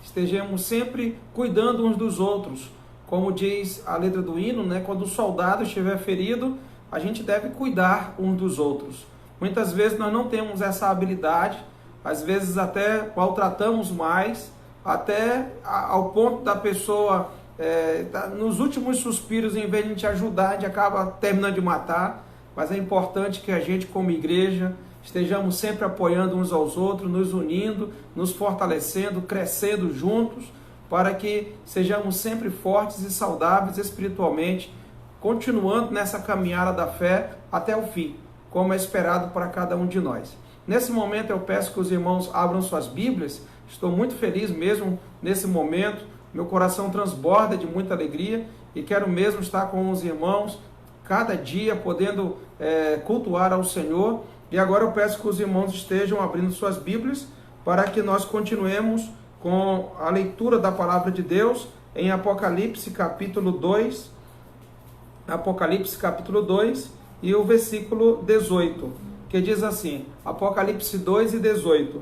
estejamos sempre cuidando uns dos outros. Como diz a letra do hino, né? Quando o soldado estiver ferido, a gente deve cuidar uns dos outros. Muitas vezes nós não temos essa habilidade, às vezes até maltratamos mais, até ao ponto da pessoa, nos últimos suspiros, em vez de a gente ajudar, a gente acaba terminando de matar. Mas é importante que a gente, como igreja, estejamos sempre apoiando uns aos outros, nos unindo, nos fortalecendo, crescendo juntos, para que sejamos sempre fortes e saudáveis espiritualmente, continuando nessa caminhada da fé até o fim, como é esperado para cada um de nós. Nesse momento eu peço que os irmãos abram suas Bíblias. Estou muito feliz mesmo nesse momento, meu coração transborda de muita alegria e quero mesmo estar com os irmãos cada dia, podendo cultuar ao Senhor. E agora eu peço que os irmãos estejam abrindo suas Bíblias para que nós continuemos com a leitura da palavra de Deus em Apocalipse capítulo 2, e o versículo 18, que diz assim, Apocalipse 2 e 18.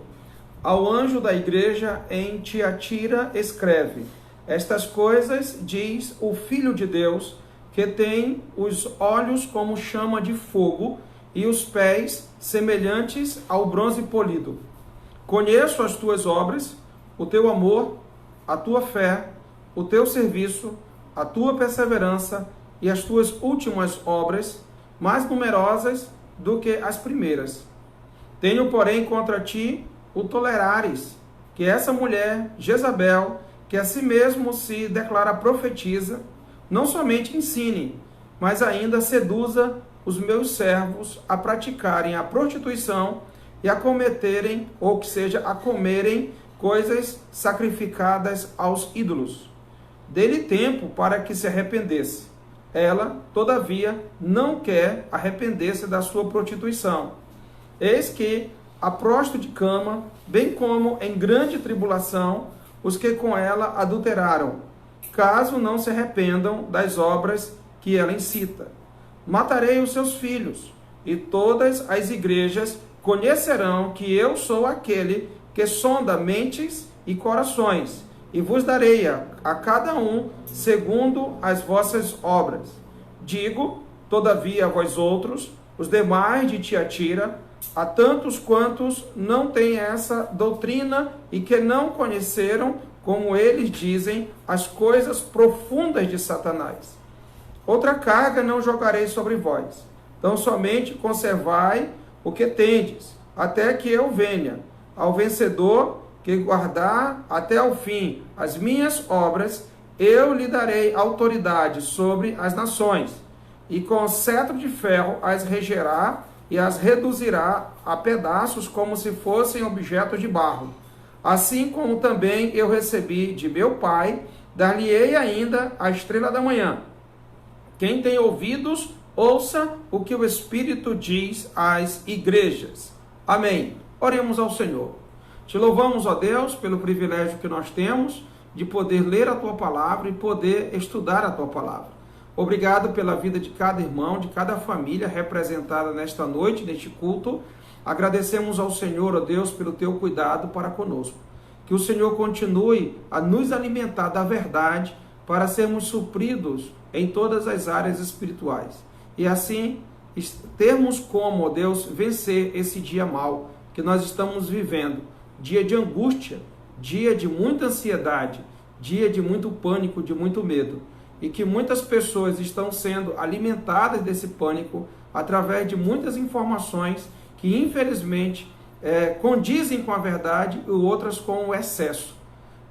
Ao anjo da igreja em Tiatira escreve, estas coisas diz o Filho de Deus, que tem os olhos como chama de fogo e os pés semelhantes ao bronze polido. Conheço as tuas obras, o teu amor, a tua fé, o teu serviço, a tua perseverança e as tuas últimas obras, mais numerosas do que as primeiras. Tenho, porém, contra ti o tolerares, que essa mulher, Jezabel, que a si mesmo se declara profetiza, não somente ensine, mas ainda seduza os meus servos a praticarem a prostituição e a cometerem, ou que seja, a comerem coisas sacrificadas aos ídolos. Dê-lhe tempo para que se arrependesse. Ela, todavia, não quer arrepender-se da sua prostituição. Eis que a prosto de cama, bem como em grande tribulação, os que com ela adulteraram, caso não se arrependam das obras que ela incita. Matarei os seus filhos, e todas as igrejas conhecerão que eu sou aquele que sonda mentes e corações, e vos darei a cada um segundo as vossas obras. Digo, todavia, a vós outros, os demais de Tiatira, a tantos quantos não têm essa doutrina e que não conheceram, como eles dizem, as coisas profundas de Satanás. Outra carga não jogarei sobre vós, então somente conservai o que tendes, até que eu venha. Ao vencedor que guardar até ao fim as minhas obras, eu lhe darei autoridade sobre as nações, e com cetro de ferro as regerá e as reduzirá a pedaços como se fossem objetos de barro. Assim como também eu recebi de meu Pai, dar-lhe-ei ainda a estrela da manhã. Quem tem ouvidos, ouça o que o Espírito diz às igrejas. Amém. Oremos ao Senhor. Te louvamos, ó Deus, pelo privilégio que nós temos de poder ler a Tua palavra e poder estudar a Tua palavra. Obrigado pela vida de cada irmão, de cada família representada nesta noite, neste culto. Agradecemos ao Senhor, ó Deus, pelo Teu cuidado para conosco. Que o Senhor continue a nos alimentar da verdade para sermos supridos em todas as áreas espirituais. E assim, termos como, ó Deus, vencer esse dia mau que nós estamos vivendo. Dia de angústia, dia de muita ansiedade, dia de muito pânico, de muito medo. E que muitas pessoas estão sendo alimentadas desse pânico através de muitas informações que, infelizmente, condizem com a verdade e outras com o excesso.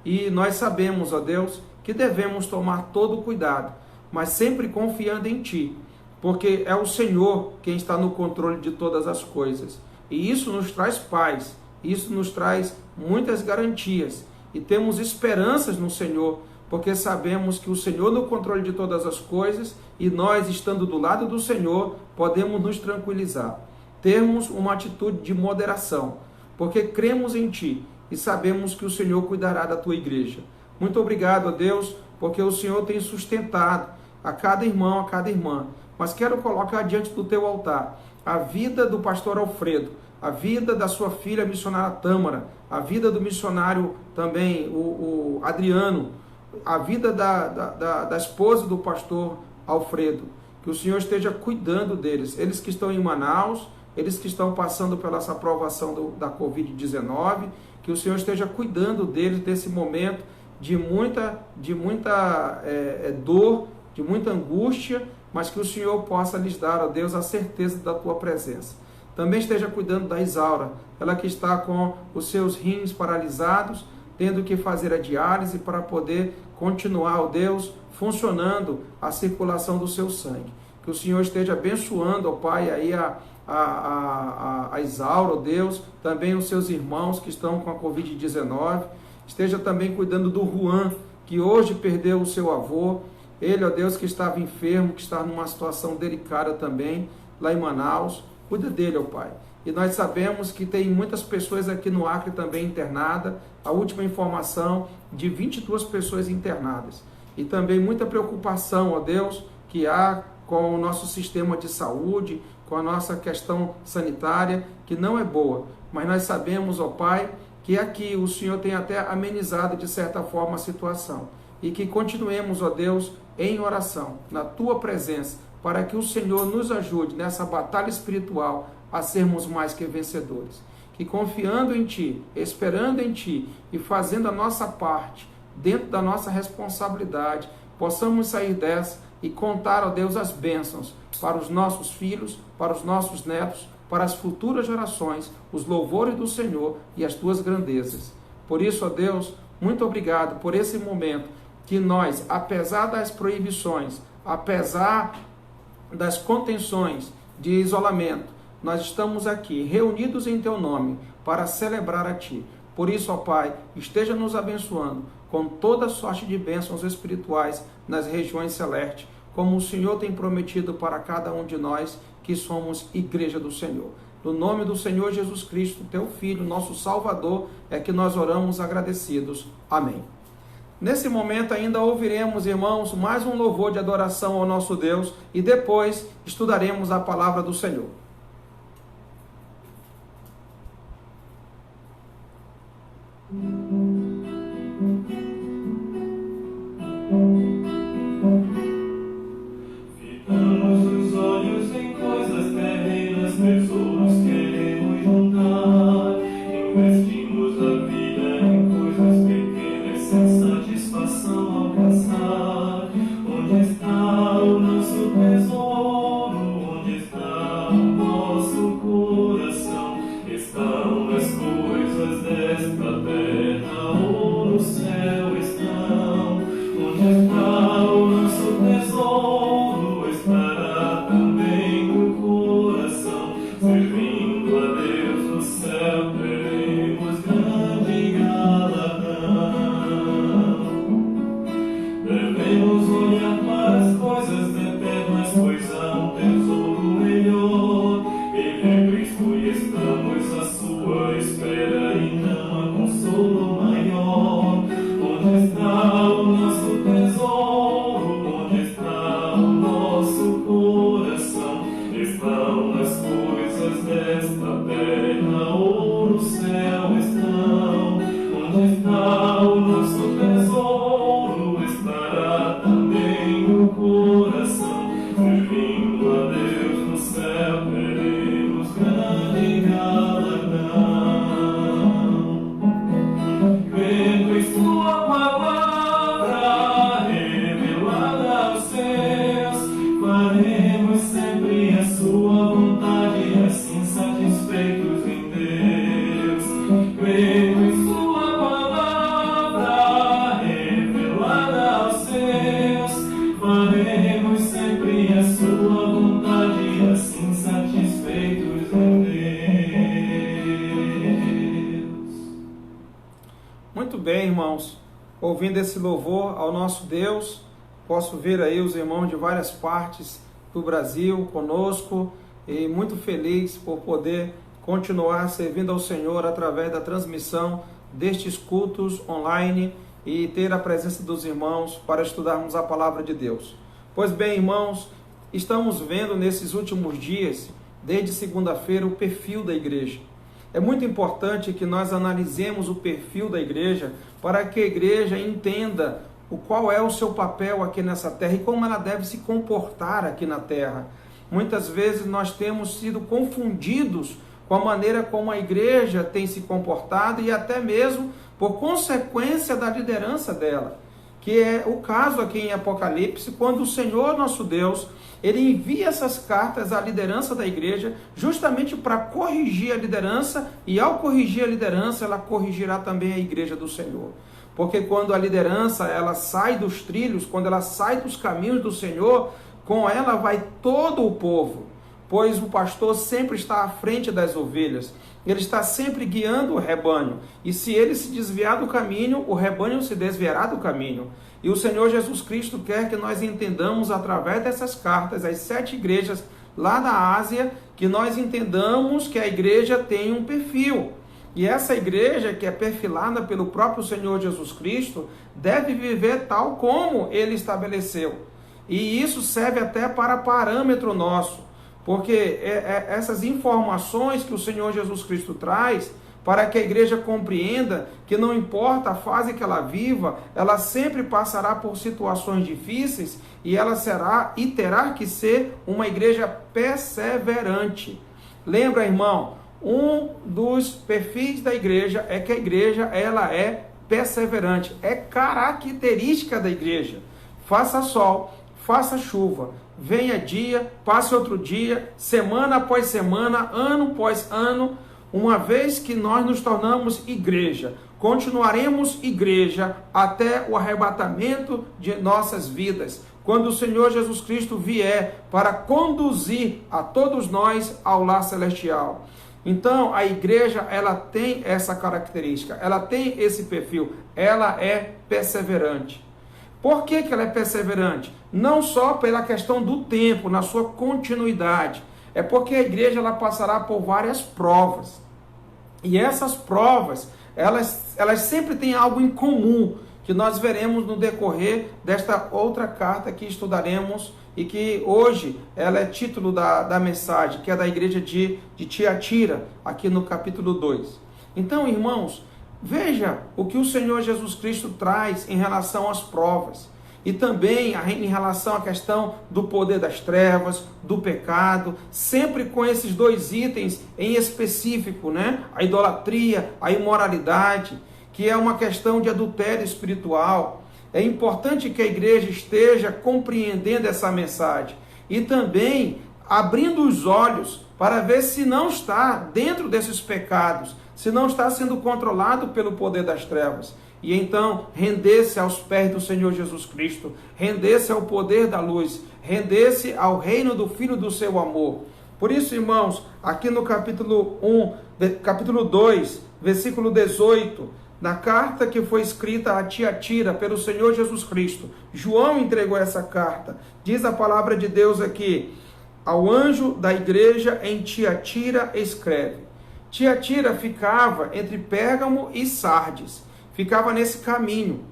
E nós sabemos, ó Deus, que devemos tomar todo o cuidado, mas sempre confiando em Ti, porque é o Senhor quem está no controle de todas as coisas. E isso nos traz paz, isso nos traz muitas garantias, e temos esperanças no Senhor, porque sabemos que o Senhor no controle de todas as coisas, e nós, estando do lado do Senhor, podemos nos tranquilizar. Termos uma atitude de moderação, porque cremos em Ti e sabemos que o Senhor cuidará da Tua igreja. Muito obrigado, a Deus, porque o Senhor tem sustentado a cada irmão, a cada irmã. Mas quero colocar diante do Teu altar a vida do pastor Alfredo, a vida da sua filha missionária Tâmara, a vida do missionário também, o Adriano, a vida da esposa do pastor Alfredo. Que o Senhor esteja cuidando deles, eles que estão em Manaus, eles que estão passando pela essa aprovação da Covid-19, que o Senhor esteja cuidando deles desse momento de muita dor, de muita angústia, mas que o Senhor possa lhes dar, ó Deus, a certeza da tua presença. Também esteja cuidando da Isaura, ela que está com os seus rins paralisados, tendo que fazer a diálise para poder continuar, ó Deus, funcionando a circulação do seu sangue. Que o Senhor esteja abençoando, ó Pai, aí a Isaura, ó Deus, também os seus irmãos que estão com a Covid-19. Esteja também cuidando do Juan, que hoje perdeu o seu avô. Ele, ó Deus, que estava enfermo, que está numa situação delicada também, lá em Manaus. Cuida dele, ó Pai. E nós sabemos que tem muitas pessoas aqui no Acre também internadas. A última informação de 22 pessoas internadas. E também muita preocupação, ó Deus, que há com o nosso sistema de saúde, com a nossa questão sanitária, que não é boa. Mas nós sabemos, ó Pai, que aqui o Senhor tem até amenizado de certa forma a situação. E que continuemos, ó Deus, em oração, na Tua presença, para que o Senhor nos ajude nessa batalha espiritual a sermos mais que vencedores. Que confiando em Ti, esperando em Ti e fazendo a nossa parte, dentro da nossa responsabilidade, possamos sair dessa e contar, ó Deus, as bênçãos para os nossos filhos, para os nossos netos, para as futuras gerações, os louvores do Senhor e as Tuas grandezas. Por isso, ó Deus, muito obrigado por esse momento que nós, apesar das proibições, apesar das contenções de isolamento, nós estamos aqui reunidos em Teu nome para celebrar a Ti. Por isso, ó Pai, esteja nos abençoando com toda sorte de bênçãos espirituais nas regiões celestes, como o Senhor tem prometido para cada um de nós que somos igreja do Senhor. No nome do Senhor Jesus Cristo, Teu Filho, nosso Salvador, é que nós oramos agradecidos. Amém. Nesse momento ainda ouviremos, irmãos, mais um louvor de adoração ao nosso Deus e depois estudaremos a palavra do Senhor. Fitamos os olhos em coisas terrenas, tesouros queremos juntar. Investimos a vida em coisas pequenas, sem satisfação alcançar. Onde está o nosso tesouro? Onde está o nosso coração? Estão as coisas desta terra ou no céu estão? Onde está o nosso tesouro? Estará também no coração. Servindo a Deus no céu, teremos grande galardão. Devemos olhar para as coisas eternas, pois há um tesouro melhor. Ele é Cristo e estamos à sua espera, e não há consolo maior. Onde está o nosso tesouro? Onde está o nosso coração? Estão as coisas desta terra ou no céu estão? Onde está o nosso tesouro? Estará também no coração. Servindo a Deus no céu, teremos grande galardão. Crendo em Sua palavra revelada aos céus, faremos sempre a Sua vontade, assim satisfeitos em Deus. Crendo em Sua palavra revelada aos céus, faremos sempre a Sua vontade, assim satisfeitos em Deus. Muito bem, irmãos. Ouvindo esse louvor ao nosso Deus, posso ver aí os irmãos de várias partes do Brasil conosco e muito feliz por poder continuar servindo ao Senhor através da transmissão destes cultos online e ter a presença dos irmãos para estudarmos a palavra de Deus. Pois bem, irmãos, estamos vendo nesses últimos dias, desde segunda-feira, o perfil da igreja. é muito importante que nós analisemos o perfil da igreja para que a igreja entenda qual é o seu papel aqui nessa terra e como ela deve se comportar aqui na terra. Muitas vezes nós temos sido confundidos com a maneira como a igreja tem se comportado e até mesmo por consequência da liderança dela, que é o caso aqui em Apocalipse, quando o Senhor nosso Deus, ele envia essas cartas à liderança da igreja, justamente para corrigir a liderança, e ao corrigir a liderança, ela corrigirá também a igreja do Senhor. Porque quando a liderança, ela sai dos trilhos, quando ela sai dos caminhos do Senhor, com ela vai todo o povo, pois o pastor sempre está à frente das ovelhas, ele está sempre guiando o rebanho, e se ele se desviar do caminho, o rebanho se desviará do caminho. E o Senhor Jesus Cristo quer que nós entendamos através dessas cartas, as 7 igrejas lá da Ásia, que nós entendamos que a igreja tem um perfil. E essa igreja, que é perfilada pelo próprio Senhor Jesus Cristo, deve viver tal como ele estabeleceu. E isso serve até para parâmetro nosso, porque essas informações que o Senhor Jesus Cristo traz, para que a igreja compreenda que não importa a fase que ela viva, ela sempre passará por situações difíceis e ela será e terá que ser uma igreja perseverante. Lembra, irmão, um dos perfis da igreja é que a igreja ela é perseverante, é característica da igreja. Faça sol, faça chuva, venha dia, passe outro dia, semana após semana, ano após ano, uma vez que nós nos tornamos igreja, continuaremos igreja até o arrebatamento de nossas vidas, quando o Senhor Jesus Cristo vier para conduzir a todos nós ao lar celestial. Então, a igreja, ela tem essa característica, ela tem esse perfil, ela é perseverante. Por que ela é perseverante? Não só pela questão do tempo, na sua continuidade, é porque a igreja ela passará por várias provas. E essas provas, elas sempre têm algo em comum, que nós veremos no decorrer desta outra carta que estudaremos e que hoje ela é título da mensagem, que é da igreja de Tiatira, aqui no capítulo 2. Então, irmãos, veja o que o Senhor Jesus Cristo traz em relação às provas e também em relação à questão do poder das trevas, do pecado, sempre com esses 2 itens em específico, né? A idolatria, a imoralidade, que é uma questão de adultério espiritual. É importante que a igreja esteja compreendendo essa mensagem e também abrindo os olhos para ver se não está dentro desses pecados, se não está sendo controlado pelo poder das trevas. E então render-se aos pés do Senhor Jesus Cristo, render-se ao poder da luz, render-se ao reino do Filho do seu amor. Por isso, irmãos, aqui no capítulo 2, versículo 18, na carta que foi escrita a Tiatira pelo Senhor Jesus Cristo, João entregou essa carta. Diz a palavra de Deus aqui: ao anjo da igreja em Tiatira escreve. Tiatira ficava entre Pérgamo e Sardes, ficava nesse caminho.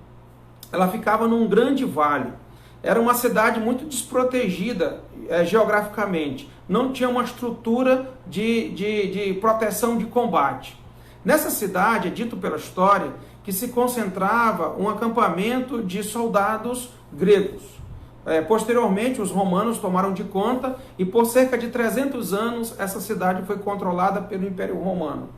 Ela ficava num grande vale. Era uma cidade muito desprotegida geograficamente. Não tinha uma estrutura de proteção de combate. Nessa cidade, é dito pela história, que se concentrava um acampamento de soldados gregos. Posteriormente, os romanos tomaram de conta e por cerca de 300 anos essa cidade foi controlada pelo Império Romano.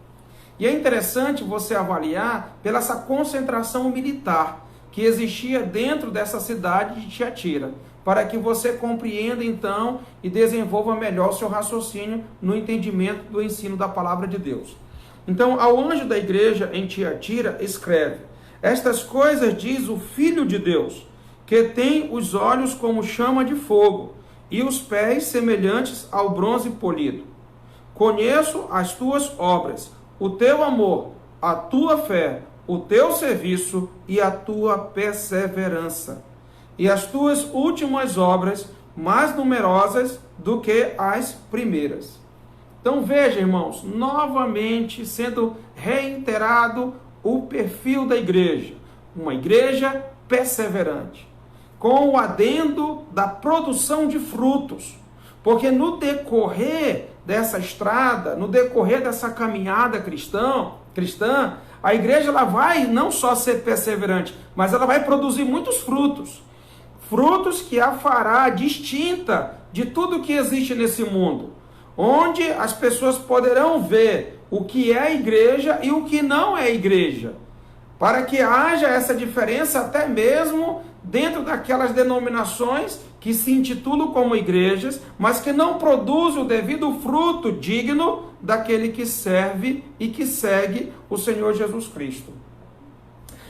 E é interessante você avaliar pela essa concentração militar que existia dentro dessa cidade de Tiatira, para que você compreenda então e desenvolva melhor o seu raciocínio no entendimento do ensino da palavra de Deus. Então, ao anjo da igreja em Tiatira escreve: estas coisas diz o Filho de Deus, que tem os olhos como chama de fogo e os pés semelhantes ao bronze polido. Conheço as tuas obras, o teu amor, a tua fé, o teu serviço e a tua perseverança, e as tuas últimas obras mais numerosas do que as primeiras. Então veja, irmãos, novamente sendo reiterado o perfil da igreja, uma igreja perseverante, com o adendo da produção de frutos, Porque no decorrer dessa estrada, no decorrer dessa caminhada cristã, a igreja ela vai não só ser perseverante, mas ela vai produzir muitos frutos. Frutos que a fará distinta de tudo que existe nesse mundo. Onde as pessoas poderão ver o que é igreja e o que não é igreja. Para que haja essa diferença até mesmo dentro daquelas denominações que se intitulam como igrejas, mas que não produzem o devido fruto digno daquele que serve e que segue o Senhor Jesus Cristo.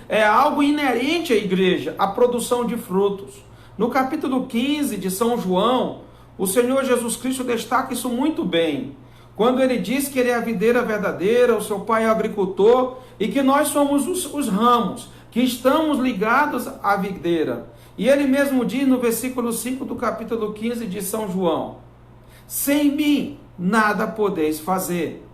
É algo inerente à igreja, a produção de frutos. No capítulo 15 de São João, o Senhor Jesus Cristo destaca isso muito bem. Quando ele diz que ele é a videira verdadeira, o seu pai é o agricultor, e que nós somos os ramos, que estamos ligados à videira. E ele mesmo diz no versículo 5 do capítulo 15 de São João: sem mim nada podeis fazer.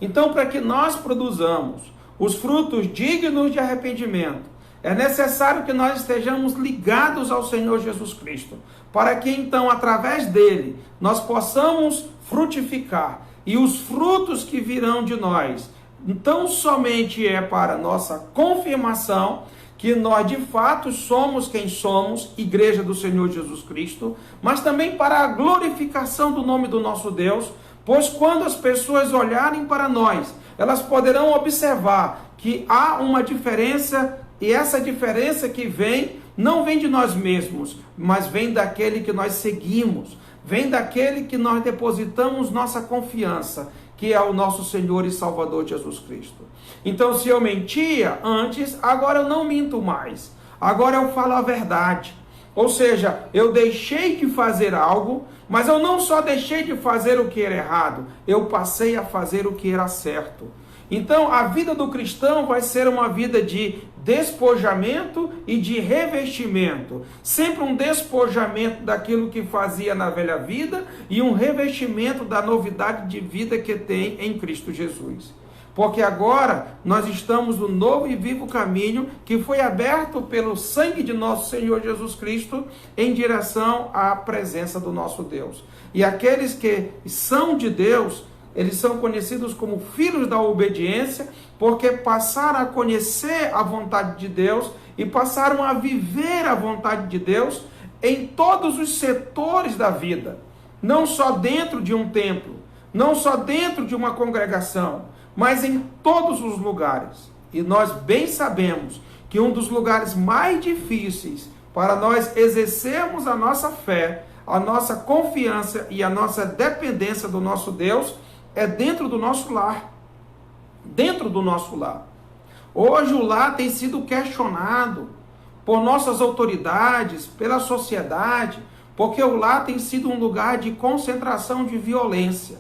Então, para que nós produzamos os frutos dignos de arrependimento, é necessário que nós estejamos ligados ao Senhor Jesus Cristo, para que então, através dele, nós possamos frutificar. E os frutos que virão de nós, então somente é para nossa confirmação que nós de fato somos quem somos, igreja do Senhor Jesus Cristo, mas também para a glorificação do nome do nosso Deus, pois quando as pessoas olharem para nós, elas poderão observar que há uma diferença, e essa diferença que vem, não vem de nós mesmos, mas vem daquele que nós seguimos, vem daquele que nós depositamos nossa confiança, que é o nosso Senhor e Salvador Jesus Cristo. Então, se eu mentia antes, agora eu não minto mais. Agora eu falo a verdade. Ou seja, eu deixei de fazer algo, mas eu não só deixei de fazer o que era errado, eu passei a fazer o que era certo. Então, a vida do cristão vai ser uma vida de despojamento e de revestimento. Sempre um despojamento daquilo que fazia na velha vida e um revestimento da novidade de vida que tem em Cristo Jesus. Porque agora nós estamos no novo e vivo caminho que foi aberto pelo sangue de nosso Senhor Jesus Cristo em direção à presença do nosso Deus. E aqueles que são de Deus, eles são conhecidos como filhos da obediência, porque passaram a conhecer a vontade de Deus e passaram a viver a vontade de Deus em todos os setores da vida. Não só dentro de um templo, não só dentro de uma congregação, mas em todos os lugares. E nós bem sabemos que um dos lugares mais difíceis para nós exercermos a nossa fé, a nossa confiança e a nossa dependência do nosso Deus é dentro do nosso lar. Dentro do nosso lar. Hoje o lar tem sido questionado por nossas autoridades, pela sociedade, porque o lar tem sido um lugar de concentração de violência.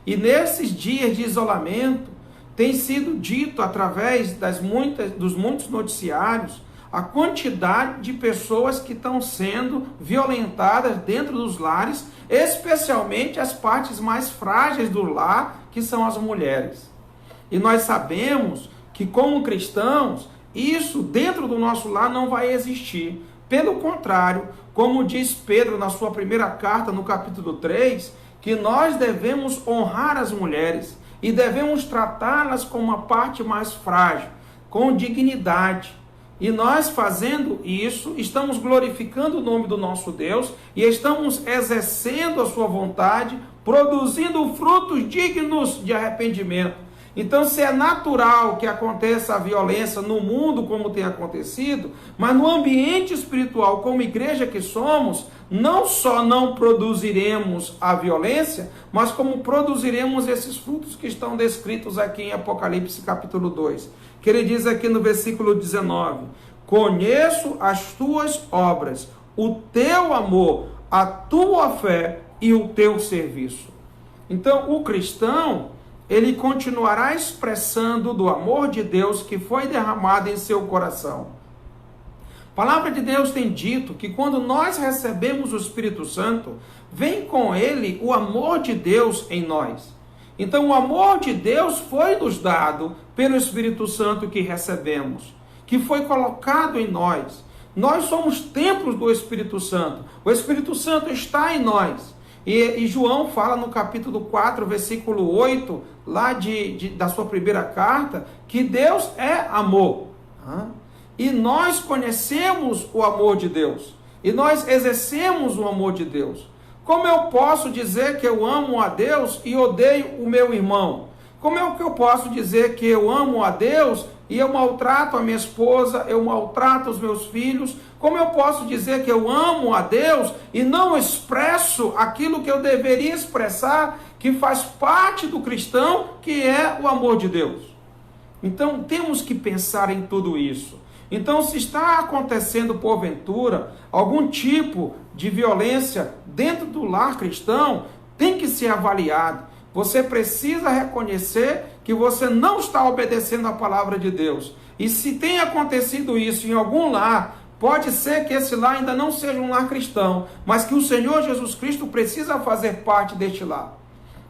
E nesses dias de isolamento, tem sido dito através dos muitos noticiários a quantidade de pessoas que estão sendo violentadas dentro dos lares, especialmente as partes mais frágeis do lar, que são as mulheres. E nós sabemos que, como cristãos, isso dentro do nosso lar não vai existir. Pelo contrário, como diz Pedro na sua primeira carta, no capítulo 3, que nós devemos honrar as mulheres e devemos tratá-las como uma parte mais frágil, com dignidade. E nós fazendo isso, estamos glorificando o nome do nosso Deus e estamos exercendo a sua vontade, produzindo frutos dignos de arrependimento. Então, se é natural que aconteça a violência no mundo como tem acontecido, mas no ambiente espiritual, como igreja que somos, não só não produziremos a violência, mas como produziremos esses frutos que estão descritos aqui em Apocalipse capítulo 2. Que ele diz aqui no versículo 19, conheço as tuas obras, o teu amor, a tua fé e o teu serviço. Então, o cristão, ele continuará expressando do amor de Deus que foi derramado em seu coração. A palavra de Deus tem dito que quando nós recebemos o Espírito Santo, vem com ele o amor de Deus em nós. Então o amor de Deus foi nos dado pelo Espírito Santo que recebemos, que foi colocado em nós. Nós somos templos do Espírito Santo. O Espírito Santo está em nós. E João fala no capítulo 4, versículo 8, lá da sua primeira carta, que Deus é amor. E nós conhecemos o amor de Deus. E nós exercemos o amor de Deus. Como eu posso dizer que eu amo a Deus e odeio o meu irmão? Como é que eu posso dizer que eu amo a Deus e eu maltrato a minha esposa, eu maltrato os meus filhos? Como eu posso dizer que eu amo a Deus e não expresso aquilo que eu deveria expressar, que faz parte do cristão, que é o amor de Deus? Então temos que pensar em tudo isso. Então, se está acontecendo, porventura, algum tipo de violência dentro do lar cristão, tem que ser avaliado. Você precisa reconhecer que você não está obedecendo a palavra de Deus. E se tem acontecido isso em algum lar, pode ser que esse lar ainda não seja um lar cristão, mas que o Senhor Jesus Cristo precisa fazer parte deste lar.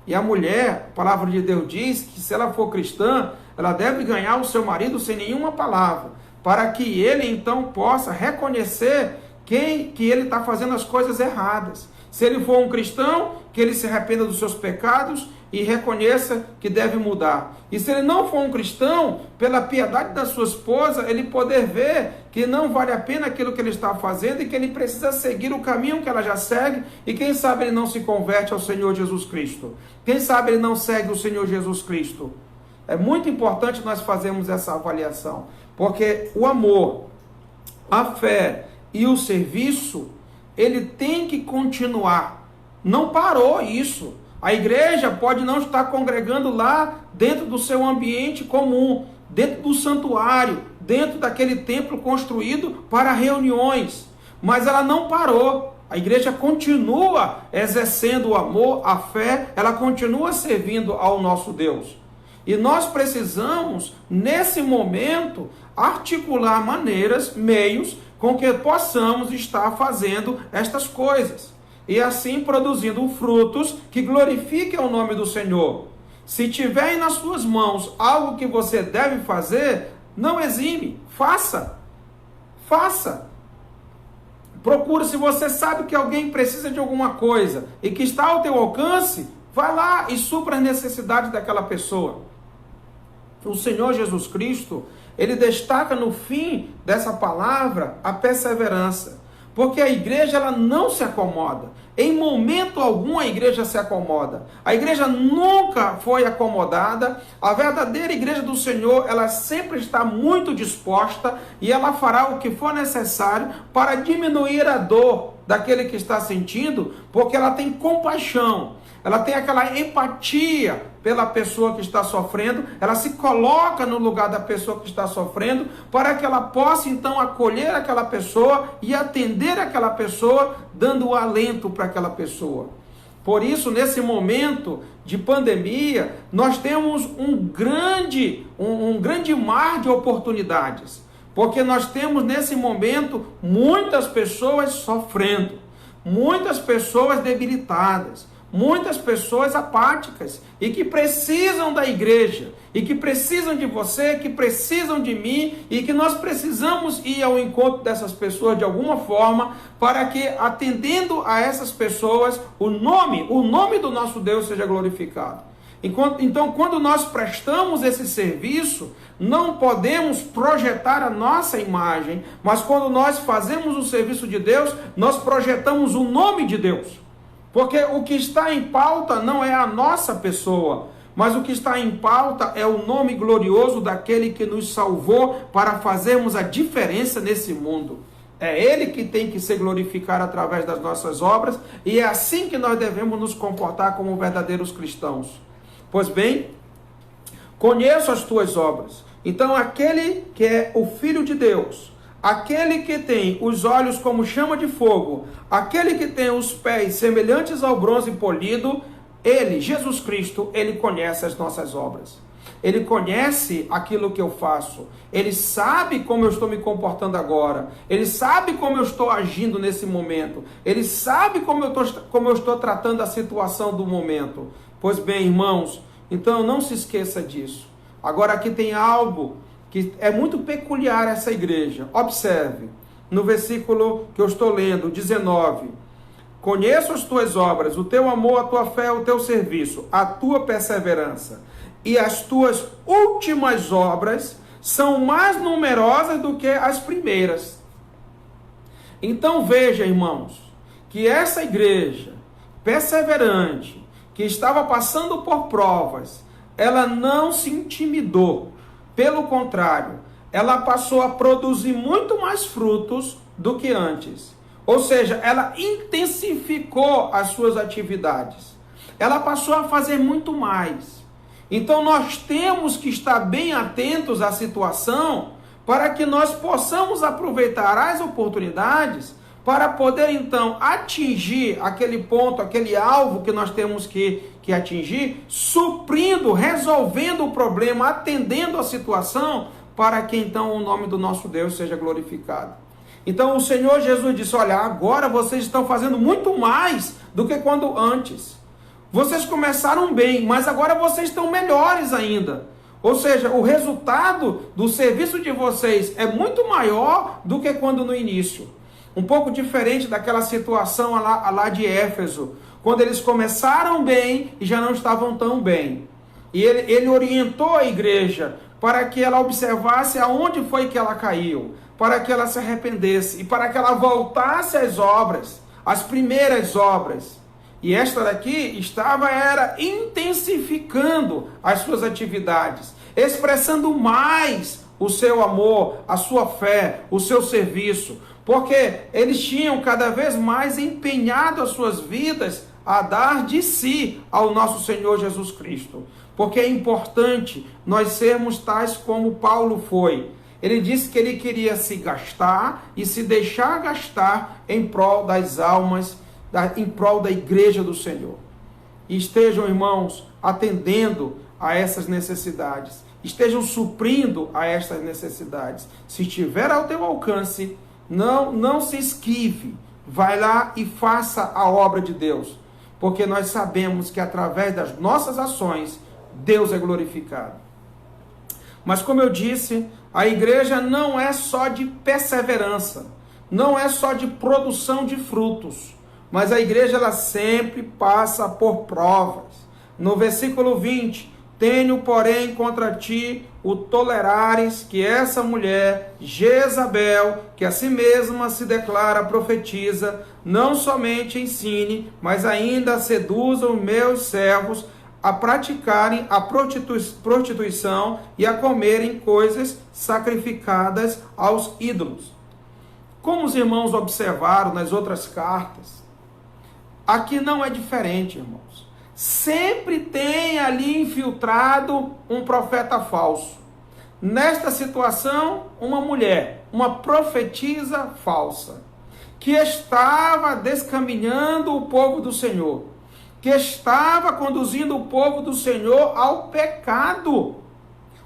E a mulher, a palavra de Deus diz que se ela for cristã, ela deve ganhar o seu marido sem nenhuma palavra, para que ele então possa reconhecer que ele está fazendo as coisas erradas. Se ele for um cristão, que ele se arrependa dos seus pecados e reconheça que deve mudar. E se ele não for um cristão, pela piedade da sua esposa, ele poder ver que não vale a pena aquilo que ele está fazendo e que ele precisa seguir o caminho que ela já segue, e quem sabe ele não se converte ao Senhor Jesus Cristo. Quem sabe ele não segue o Senhor Jesus Cristo. É muito importante nós fazermos essa avaliação, porque o amor, a fé e o serviço, ele tem que continuar. Não parou isso. A igreja pode não estar congregando lá dentro do seu ambiente comum, dentro do santuário, dentro daquele templo construído para reuniões, mas ela não parou. A igreja continua exercendo o amor, a fé, ela continua servindo ao nosso Deus. E nós precisamos, nesse momento, articular maneiras, meios, com que possamos estar fazendo estas coisas. E assim produzindo frutos que glorifiquem o nome do Senhor. Se tiver nas suas mãos algo que você deve fazer, não exime, faça. Faça. Procure, se você sabe que alguém precisa de alguma coisa e que está ao teu alcance, vai lá e supra as necessidades daquela pessoa. O Senhor Jesus Cristo, ele destaca no fim dessa palavra a perseverança. Porque a igreja, ela não se acomoda. Em momento algum a igreja se acomoda. A igreja nunca foi acomodada. A verdadeira igreja do Senhor, ela sempre está muito disposta e ela fará o que for necessário para diminuir a dor daquele que está sentindo, porque ela tem compaixão. Ela tem aquela empatia pela pessoa que está sofrendo, ela se coloca no lugar da pessoa que está sofrendo, para que ela possa então acolher aquela pessoa e atender aquela pessoa, dando alento para aquela pessoa. Por isso, nesse momento de pandemia, nós temos um grande mar de oportunidades, porque nós temos nesse momento muitas pessoas sofrendo, muitas pessoas debilitadas, muitas pessoas apáticas e que precisam da igreja, e que precisam de você, que precisam de mim, e que nós precisamos ir ao encontro dessas pessoas de alguma forma, para que, atendendo a essas pessoas, o nome do nosso Deus seja glorificado. Então, quando nós prestamos esse serviço, não podemos projetar a nossa imagem, mas quando nós fazemos o serviço de Deus, nós projetamos o nome de Deus. Porque o que está em pauta não é a nossa pessoa, mas o que está em pauta é o nome glorioso daquele que nos salvou para fazermos a diferença nesse mundo. É Ele que tem que ser glorificado através das nossas obras, e é assim que nós devemos nos comportar como verdadeiros cristãos. Pois bem, conheço as tuas obras. Então aquele que é o Filho de Deus, aquele que tem os olhos como chama de fogo, aquele que tem os pés semelhantes ao bronze polido, ele, Jesus Cristo, ele conhece as nossas obras. Ele conhece aquilo que eu faço. Ele sabe como eu estou me comportando agora. Ele sabe como eu estou agindo nesse momento. Ele sabe como eu estou tratando a situação do momento. Pois bem, irmãos, então não se esqueça disso. Agora aqui tem algo que é muito peculiar a essa igreja. Observe, no versículo que eu estou lendo, 19. conheço as tuas obras, o teu amor, a tua fé, o teu serviço, a tua perseverança e as tuas últimas obras são mais numerosas do que as primeiras. Então veja, irmãos, que essa igreja perseverante, que estava passando por provas, ela não se intimidou. Pelo contrário, ela passou a produzir muito mais frutos do que antes. Ou seja, ela intensificou as suas atividades. Ela passou a fazer muito mais. Então nós temos que estar bem atentos à situação para que nós possamos aproveitar as oportunidades para poder então atingir aquele ponto, aquele alvo que nós temos que atingir, suprindo, resolvendo o problema, atendendo a situação, para que então o nome do nosso Deus seja glorificado. Então o Senhor Jesus disse, olha, agora vocês estão fazendo muito mais do que quando antes. Vocês começaram bem, mas agora vocês estão melhores ainda. Ou seja, o resultado do serviço de vocês é muito maior do que quando no início. Um pouco diferente daquela situação lá de Éfeso, quando eles começaram bem e já não estavam tão bem. E ele orientou a igreja para que ela observasse aonde foi que ela caiu, para que ela se arrependesse e para que ela voltasse às obras, às primeiras obras. E esta daqui era intensificando as suas atividades, expressando mais o seu amor, a sua fé, o seu serviço, porque eles tinham cada vez mais empenhado as suas vidas a dar de si ao nosso Senhor Jesus Cristo. Porque é importante nós sermos tais como Paulo foi. Ele disse que ele queria se gastar e se deixar gastar em prol das almas, em prol da igreja do Senhor. E estejam, irmãos, atendendo a essas necessidades. Estejam suprindo a estas necessidades. Se estiver ao teu alcance, não se esquive. Vai lá e faça a obra de Deus. Porque nós sabemos que através das nossas ações, Deus é glorificado. Mas como eu disse, a igreja não é só de perseverança, não é só de produção de frutos, mas a igreja ela sempre passa por provas. No versículo 20, tenho, porém, contra ti o tolerares que essa mulher, Jezabel, que a si mesma se declara profetiza, não somente ensine, mas ainda seduza os meus servos a praticarem a prostituição e a comerem coisas sacrificadas aos ídolos. Como os irmãos observaram nas outras cartas, aqui não é diferente, irmãos. Sempre tem ali infiltrado um profeta falso. Nesta situação, uma mulher, uma profetisa falsa, que estava descaminhando o povo do Senhor, que estava conduzindo o povo do Senhor ao pecado.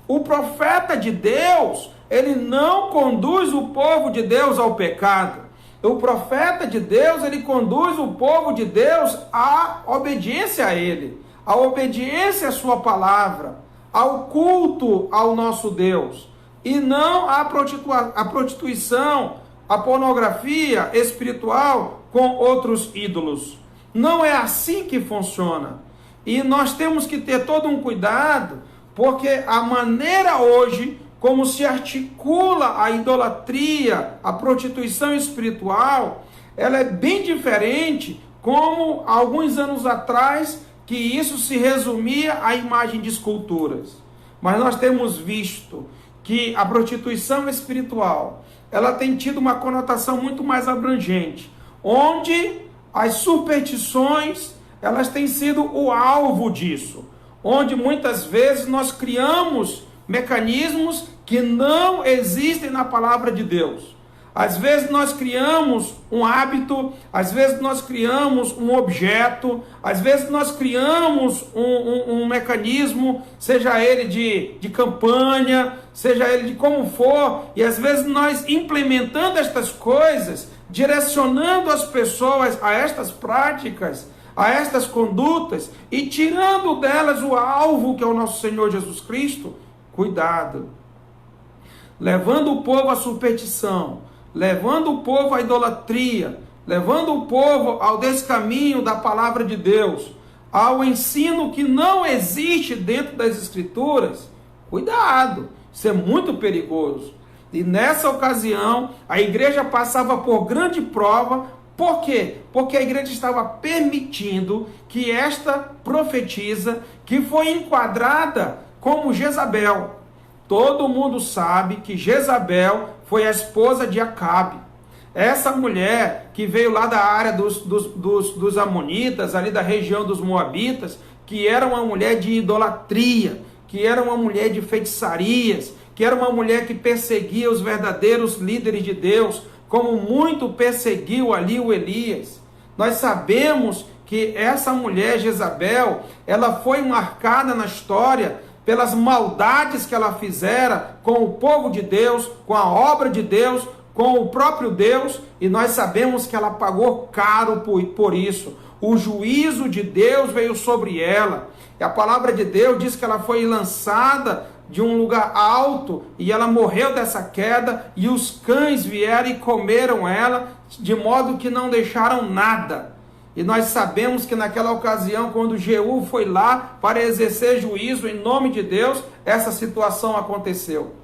O profeta de Deus, ele não conduz o povo de Deus ao pecado. O profeta de Deus, ele conduz o povo de Deus à obediência a ele, à obediência à sua palavra, ao culto ao nosso Deus, e não à prostituição, à pornografia espiritual com outros ídolos. Não é assim que funciona. E nós temos que ter todo um cuidado, porque a maneira hoje como se articula a idolatria, a prostituição espiritual, ela é bem diferente, como alguns anos atrás, que isso se resumia à imagem de esculturas. Mas nós temos visto que a prostituição espiritual, ela tem tido uma conotação muito mais abrangente, onde as superstições, elas têm sido o alvo disso, onde muitas vezes nós criamos mecanismos que não existem na palavra de Deus. Às vezes nós criamos um hábito, às vezes nós criamos um objeto, às vezes nós criamos um mecanismo, seja ele de campanha, seja ele de como for, e às vezes nós implementando estas coisas, direcionando as pessoas a estas práticas, a estas condutas, e tirando delas o alvo que é o nosso Senhor Jesus Cristo. Cuidado, levando o povo à superstição, levando o povo à idolatria, levando o povo ao descaminho da palavra de Deus, ao ensino que não existe dentro das Escrituras, cuidado, isso é muito perigoso. E nessa ocasião, a igreja passava por grande prova. Por quê? Porque a igreja estava permitindo que esta profetisa, que foi enquadrada como Jezabel, todo mundo sabe que Jezabel foi a esposa de Acabe. Essa mulher que veio lá da área dos amonitas, ali da região dos moabitas, que era uma mulher de idolatria, que era uma mulher de feitiçarias, que era uma mulher que perseguia os verdadeiros líderes de Deus, como muito perseguiu ali o Elias. Nós sabemos que essa mulher, Jezabel, ela foi marcada na história pelas maldades que ela fizera com o povo de Deus, com a obra de Deus, com o próprio Deus, e nós sabemos que ela pagou caro por isso. O juízo de Deus veio sobre ela. E a palavra de Deus diz que ela foi lançada de um lugar alto, e ela morreu dessa queda, e os cães vieram e comeram ela, de modo que não deixaram nada. E nós sabemos que naquela ocasião, quando Jeú foi lá para exercer juízo em nome de Deus, essa situação aconteceu.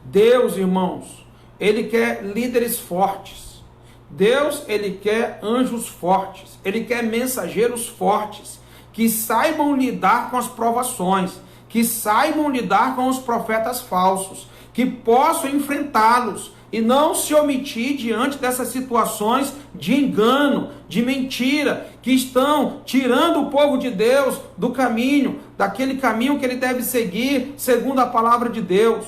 Deus, irmãos, Ele quer líderes fortes. Deus, Ele quer anjos fortes. Ele quer mensageiros fortes, que saibam lidar com as provações, que saibam lidar com os profetas falsos, que possam enfrentá-los e não se omitir diante dessas situações de engano, de mentira, que estão tirando o povo de Deus do caminho, daquele caminho que ele deve seguir segundo a palavra de Deus.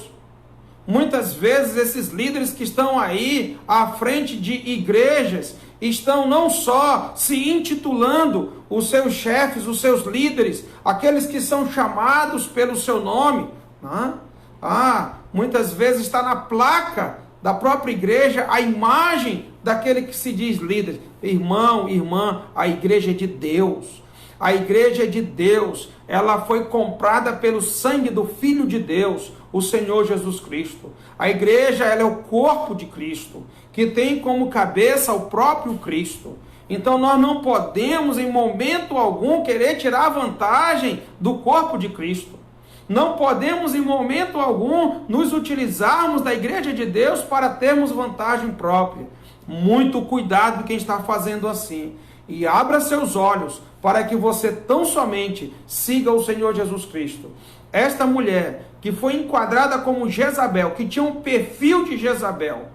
Muitas vezes esses líderes que estão aí à frente de igrejas estão não só se intitulando os seus chefes, os seus líderes, aqueles que são chamados pelo seu nome, muitas vezes está na placa da própria igreja a imagem daquele que se diz líder. Irmão, irmã, a igreja é de Deus. A igreja é de Deus. Ela foi comprada pelo sangue do Filho de Deus, o Senhor Jesus Cristo. A igreja, ela é o corpo de Cristo, que tem como cabeça o próprio Cristo. Então nós não podemos em momento algum querer tirar vantagem do corpo de Cristo. Não podemos em momento algum nos utilizarmos da igreja de Deus para termos vantagem própria. Muito cuidado quem está fazendo assim. E abra seus olhos para que você tão somente siga o Senhor Jesus Cristo. Esta mulher que foi enquadrada como Jezabel, que tinha um perfil de Jezabel,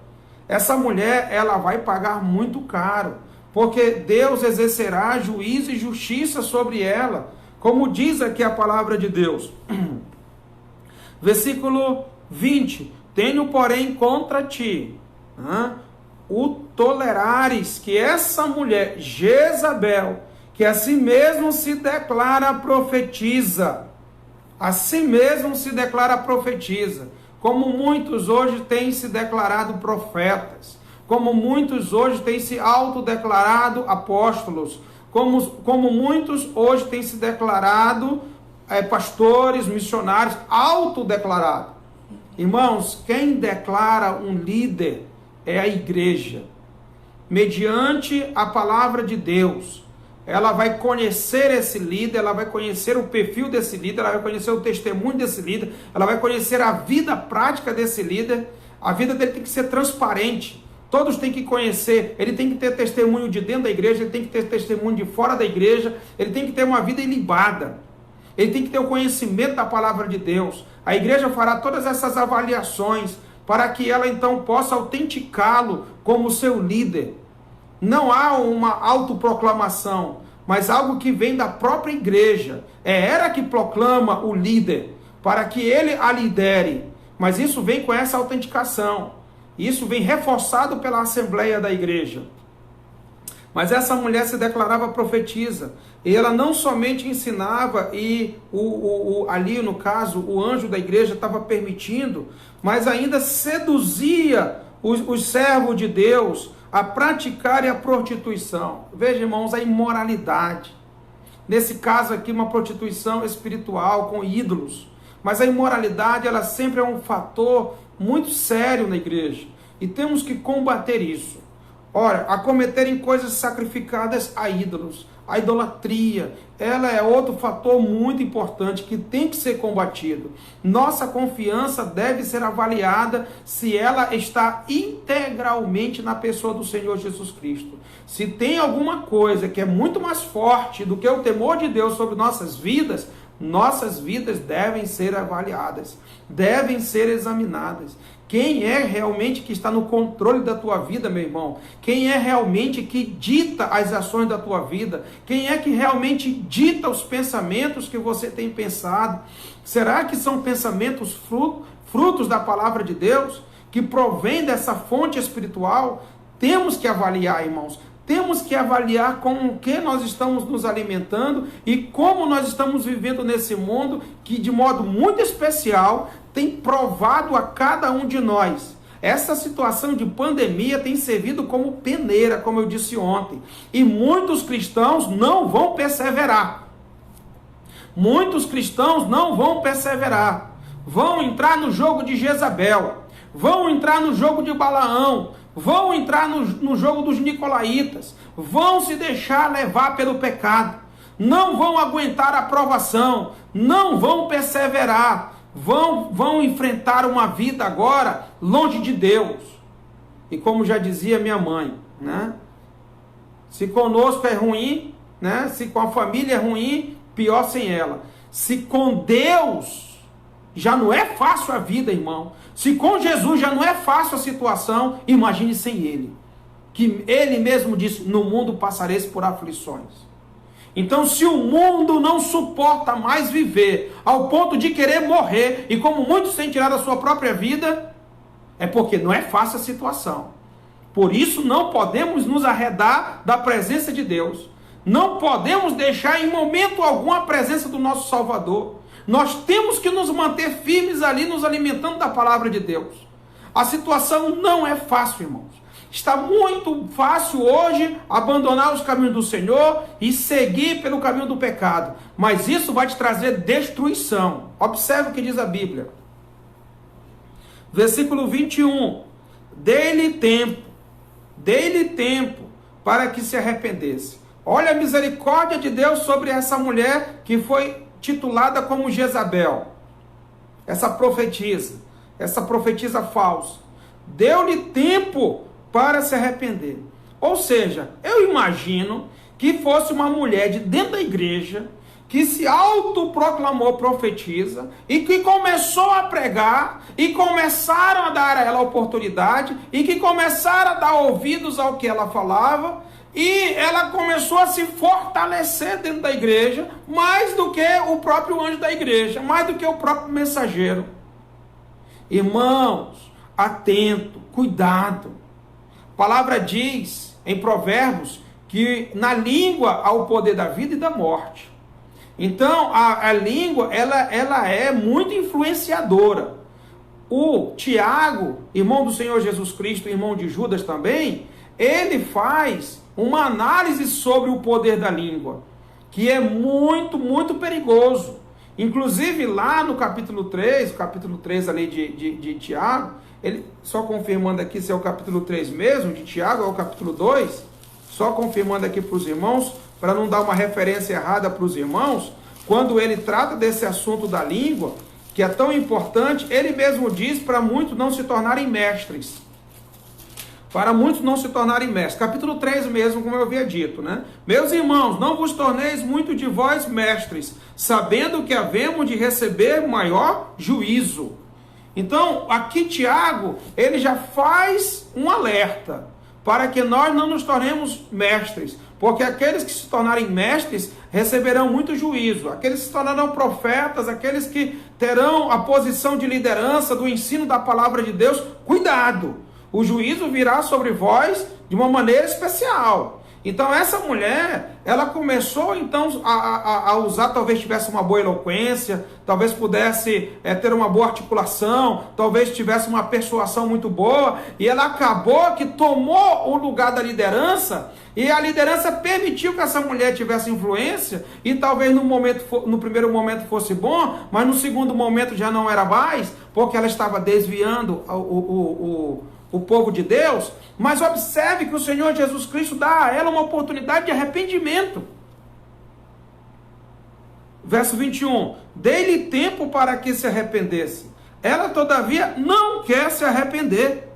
essa mulher, ela vai pagar muito caro, porque Deus exercerá juízo e justiça sobre ela, como diz aqui a palavra de Deus. Versículo 20. Tenho, porém, contra ti o tolerares que essa mulher, Jezabel, que a si mesmo se declara profetiza, a si mesmo se declara profetiza, como muitos hoje têm se declarado profetas, como muitos hoje têm se autodeclarado apóstolos, como muitos hoje têm se declarado pastores, missionários, autodeclarados. Irmãos, quem declara um líder é a igreja. Mediante a palavra de Deus, ela vai conhecer esse líder, ela vai conhecer o perfil desse líder, ela vai conhecer o testemunho desse líder, ela vai conhecer a vida prática desse líder. A vida dele tem que ser transparente. Todos têm que conhecer, ele tem que ter testemunho de dentro da igreja, ele tem que ter testemunho de fora da igreja, ele tem que ter uma vida ilibada. Ele tem que ter o conhecimento da palavra de Deus. A igreja fará todas essas avaliações para que ela então possa autenticá-lo como seu líder. Não há uma autoproclamação, mas algo que vem da própria igreja. É ela que proclama o líder, para que ele a lidere. Mas isso vem com essa autenticação. Isso vem reforçado pela assembleia da igreja. Mas essa mulher se declarava profetisa. E ela não somente ensinava, e ali no caso, o anjo da igreja estava permitindo, mas ainda seduzia os servos de Deus a praticarem a prostituição. Veja, irmãos, a imoralidade. Nesse caso aqui, uma prostituição espiritual com ídolos. Mas a imoralidade, ela sempre é um fator muito sério na igreja. E temos que combater isso. Ora, a cometerem coisas sacrificadas a ídolos. A idolatria, ela é outro fator muito importante que tem que ser combatido. Nossa confiança deve ser avaliada se ela está integralmente na pessoa do Senhor Jesus Cristo. Se tem alguma coisa que é muito mais forte do que o temor de Deus sobre nossas vidas devem ser avaliadas, devem ser examinadas. Quem é realmente que está no controle da tua vida, meu irmão? Quem é realmente que dita as ações da tua vida? Quem é que realmente dita os pensamentos que você tem pensado? Será que são pensamentos frutos da palavra de Deus, que provém dessa fonte espiritual? Temos que avaliar, irmãos. Temos que avaliar com o que nós estamos nos alimentando e como nós estamos vivendo nesse mundo que, de modo muito especial, tem provado a cada um de nós. Essa situação de pandemia tem servido como peneira, como eu disse ontem. E muitos cristãos não vão perseverar. Muitos cristãos não vão perseverar. Vão entrar no jogo de Jezabel. Vão entrar no jogo de Balaão. Vão entrar no jogo dos nicolaítas, vão se deixar levar pelo pecado, não vão aguentar a provação, não vão perseverar, vão enfrentar uma vida agora longe de Deus. E como já dizia minha mãe, né? Se conosco é ruim, né? Se com a família é ruim, pior sem ela. Se com Deus já não é fácil a vida, irmão. Se com Jesus já não é fácil a situação, imagine sem Ele. Que Ele mesmo disse, no mundo passareis por aflições. Então, se o mundo não suporta mais viver, ao ponto de querer morrer, e como muitos têm tirado a sua própria vida, é porque não é fácil a situação. Por isso, não podemos nos arredar da presença de Deus. Não podemos deixar em momento algum a presença do nosso Salvador. Nós temos que nos manter firmes ali, nos alimentando da palavra de Deus. A situação não é fácil, irmãos. Está muito fácil hoje abandonar os caminhos do Senhor e seguir pelo caminho do pecado. Mas isso vai te trazer destruição. Observe o que diz a Bíblia. Versículo 21. Dê-lhe tempo para que se arrependesse. Olha a misericórdia de Deus sobre essa mulher que foi titulada como Jezabel, essa profetisa falsa. Deu-lhe tempo para se arrepender. Ou seja, eu imagino que fosse uma mulher de dentro da igreja, que se autoproclamou profetisa, e que começou a pregar, e começaram a dar a ela oportunidade, e que começaram a dar ouvidos ao que ela falava, e ela começou a se fortalecer dentro da igreja, mais do que o próprio anjo da igreja, mais do que o próprio mensageiro. Irmãos, atento, cuidado. A palavra diz em Provérbios que na língua há o poder da vida e da morte. Então, a língua, ela é muito influenciadora. O Tiago, irmão do Senhor Jesus Cristo, irmão de Judas também, ele faz uma análise sobre o poder da língua, que é muito, muito perigoso. Inclusive lá no capítulo 3 ali de Tiago, ele, só confirmando aqui se é o capítulo 3 mesmo, de Tiago, é o capítulo 2, só confirmando aqui para os irmãos, para não dar uma referência errada para os irmãos, quando ele trata desse assunto da língua, que é tão importante, ele mesmo diz para muitos não se tornarem mestres. Para muitos não se tornarem mestres. Capítulo 3 mesmo, como eu havia dito, né? Meus irmãos, não vos torneis muito de vós mestres, sabendo que havemos de receber maior juízo. Então, aqui Tiago, ele já faz um alerta, para que nós não nos tornemos mestres, porque aqueles que se tornarem mestres receberão muito juízo. Aqueles que se tornarão profetas, aqueles que terão a posição de liderança do ensino da palavra de Deus, cuidado! O juízo virá sobre vós de uma maneira especial. Então essa mulher, ela começou então a usar, talvez tivesse uma boa eloquência, talvez pudesse ter uma boa articulação, talvez tivesse uma persuasão muito boa, e ela acabou que tomou o lugar da liderança, e a liderança permitiu que essa mulher tivesse influência, e talvez no primeiro momento fosse bom, mas no segundo momento já não era mais, porque ela estava desviando o povo de Deus, mas observe que o Senhor Jesus Cristo dá a ela uma oportunidade de arrependimento. Verso 21, dei-lhe tempo para que se arrependesse. Ela, todavia, não quer se arrepender.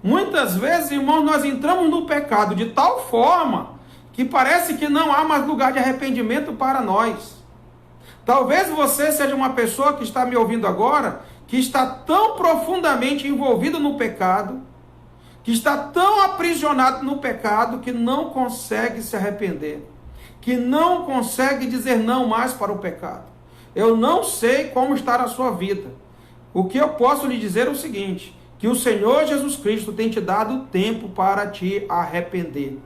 Muitas vezes, irmãos, nós entramos no pecado de tal forma que parece que não há mais lugar de arrependimento para nós. Talvez você seja uma pessoa que está me ouvindo agora, que está tão profundamente envolvido no pecado, que está tão aprisionado no pecado, que não consegue se arrepender, que não consegue dizer não mais para o pecado. Eu não sei como está a sua vida. O que eu posso lhe dizer é o seguinte, que o Senhor Jesus Cristo tem te dado tempo para te arrepender.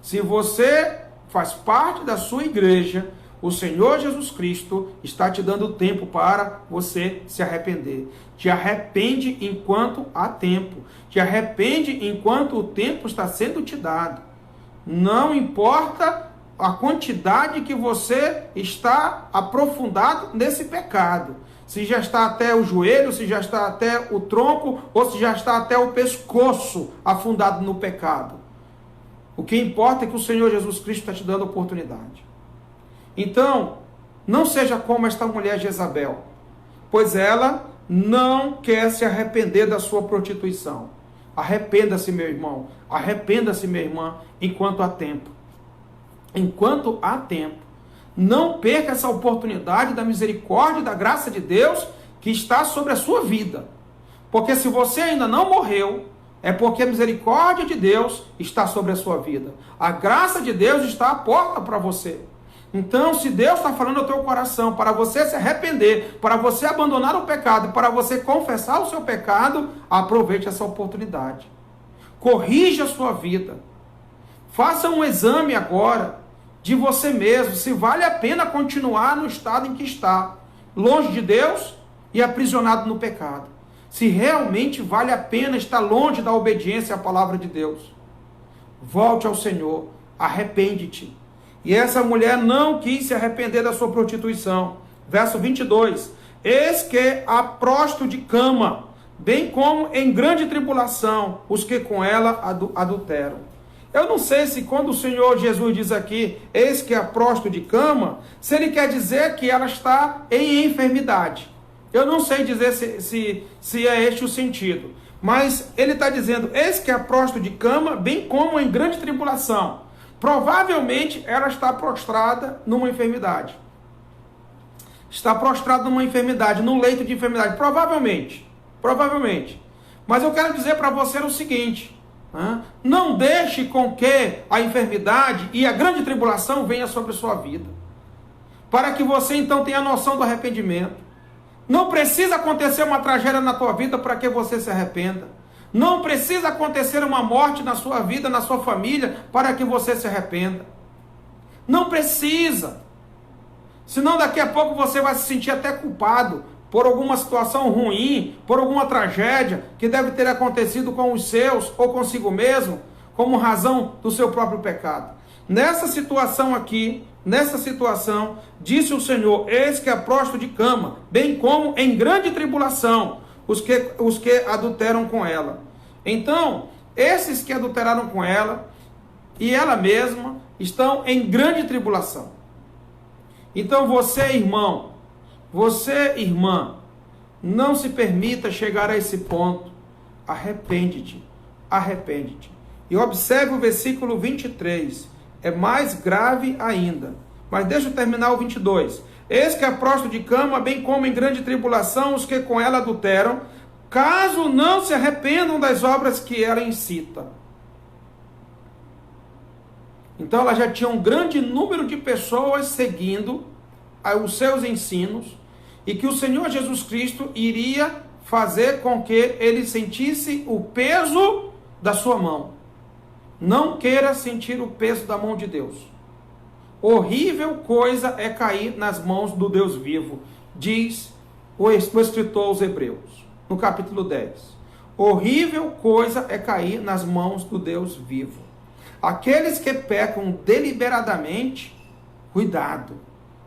Se você faz parte da sua igreja, o Senhor Jesus Cristo está te dando tempo para você se arrepender. Te arrepende enquanto há tempo. Te arrepende enquanto o tempo está sendo te dado. Não importa a quantidade que você está aprofundado nesse pecado. Se já está até o joelho, se já está até o tronco, ou se já está até o pescoço afundado no pecado. O que importa é que o Senhor Jesus Cristo está te dando oportunidade. Então, não seja como esta mulher Jezabel, pois ela não quer se arrepender da sua prostituição. Arrependa-se, meu irmão, arrependa-se, minha irmã, enquanto há tempo. Enquanto há tempo. Não perca essa oportunidade da misericórdia e da graça de Deus que está sobre a sua vida. Porque se você ainda não morreu, é porque a misericórdia de Deus está sobre a sua vida. A graça de Deus está à porta para você. Então, se Deus está falando ao teu coração para você se arrepender, para você abandonar o pecado, para você confessar o seu pecado, aproveite essa oportunidade. Corrija a sua vida. Faça um exame agora de você mesmo, se vale a pena continuar no estado em que está, longe de Deus e aprisionado no pecado. Se realmente vale a pena estar longe da obediência à palavra de Deus. Volte ao Senhor, arrepende-te. E essa mulher não quis se arrepender da sua prostituição. Verso 22. Eis que a prosto de cama, bem como em grande tribulação, os que com ela adulteram. Eu não sei se quando o Senhor Jesus diz aqui, eis que a prosto de cama, se ele quer dizer que ela está em enfermidade. Eu não sei dizer se é este o sentido. Mas ele está dizendo, eis que a prosto de cama, bem como em grande tribulação. Provavelmente ela está prostrada numa enfermidade. Está prostrada numa enfermidade, num leito de enfermidade. Provavelmente. Mas eu quero dizer para você o seguinte. Não deixe com que a enfermidade e a grande tribulação venha sobre a sua vida. Para que você então tenha noção do arrependimento. Não precisa acontecer uma tragédia na tua vida para que você se arrependa. Não precisa acontecer uma morte na sua vida, na sua família, para que você se arrependa. Não precisa. Senão daqui a pouco você vai se sentir até culpado por alguma situação ruim, por alguma tragédia que deve ter acontecido com os seus ou consigo mesmo, como razão do seu próprio pecado. Nessa situação aqui, disse o Senhor, eis que a prosto de cama, bem como em grande tribulação, os que adulteram com ela. Então, esses que adulteraram com ela e ela mesma estão em grande tribulação. Então você, irmão, você, irmã, não se permita chegar a esse ponto. Arrepende-te, arrepende-te. E observe o versículo 23, é mais grave ainda. Mas deixa eu terminar o 22. Eis que a prosto de cama, bem como em grande tribulação, os que com ela adulteram, caso não se arrependam das obras que ela incita. Então ela já tinha um grande número de pessoas seguindo os seus ensinos, e que o Senhor Jesus Cristo iria fazer com que ele sentisse o peso da sua mão. Não queira sentir o peso da mão de Deus. Horrível coisa é cair nas mãos do Deus vivo, diz o escritor aos Hebreus, no capítulo 10. Horrível coisa é cair nas mãos do Deus vivo. Aqueles que pecam deliberadamente, cuidado,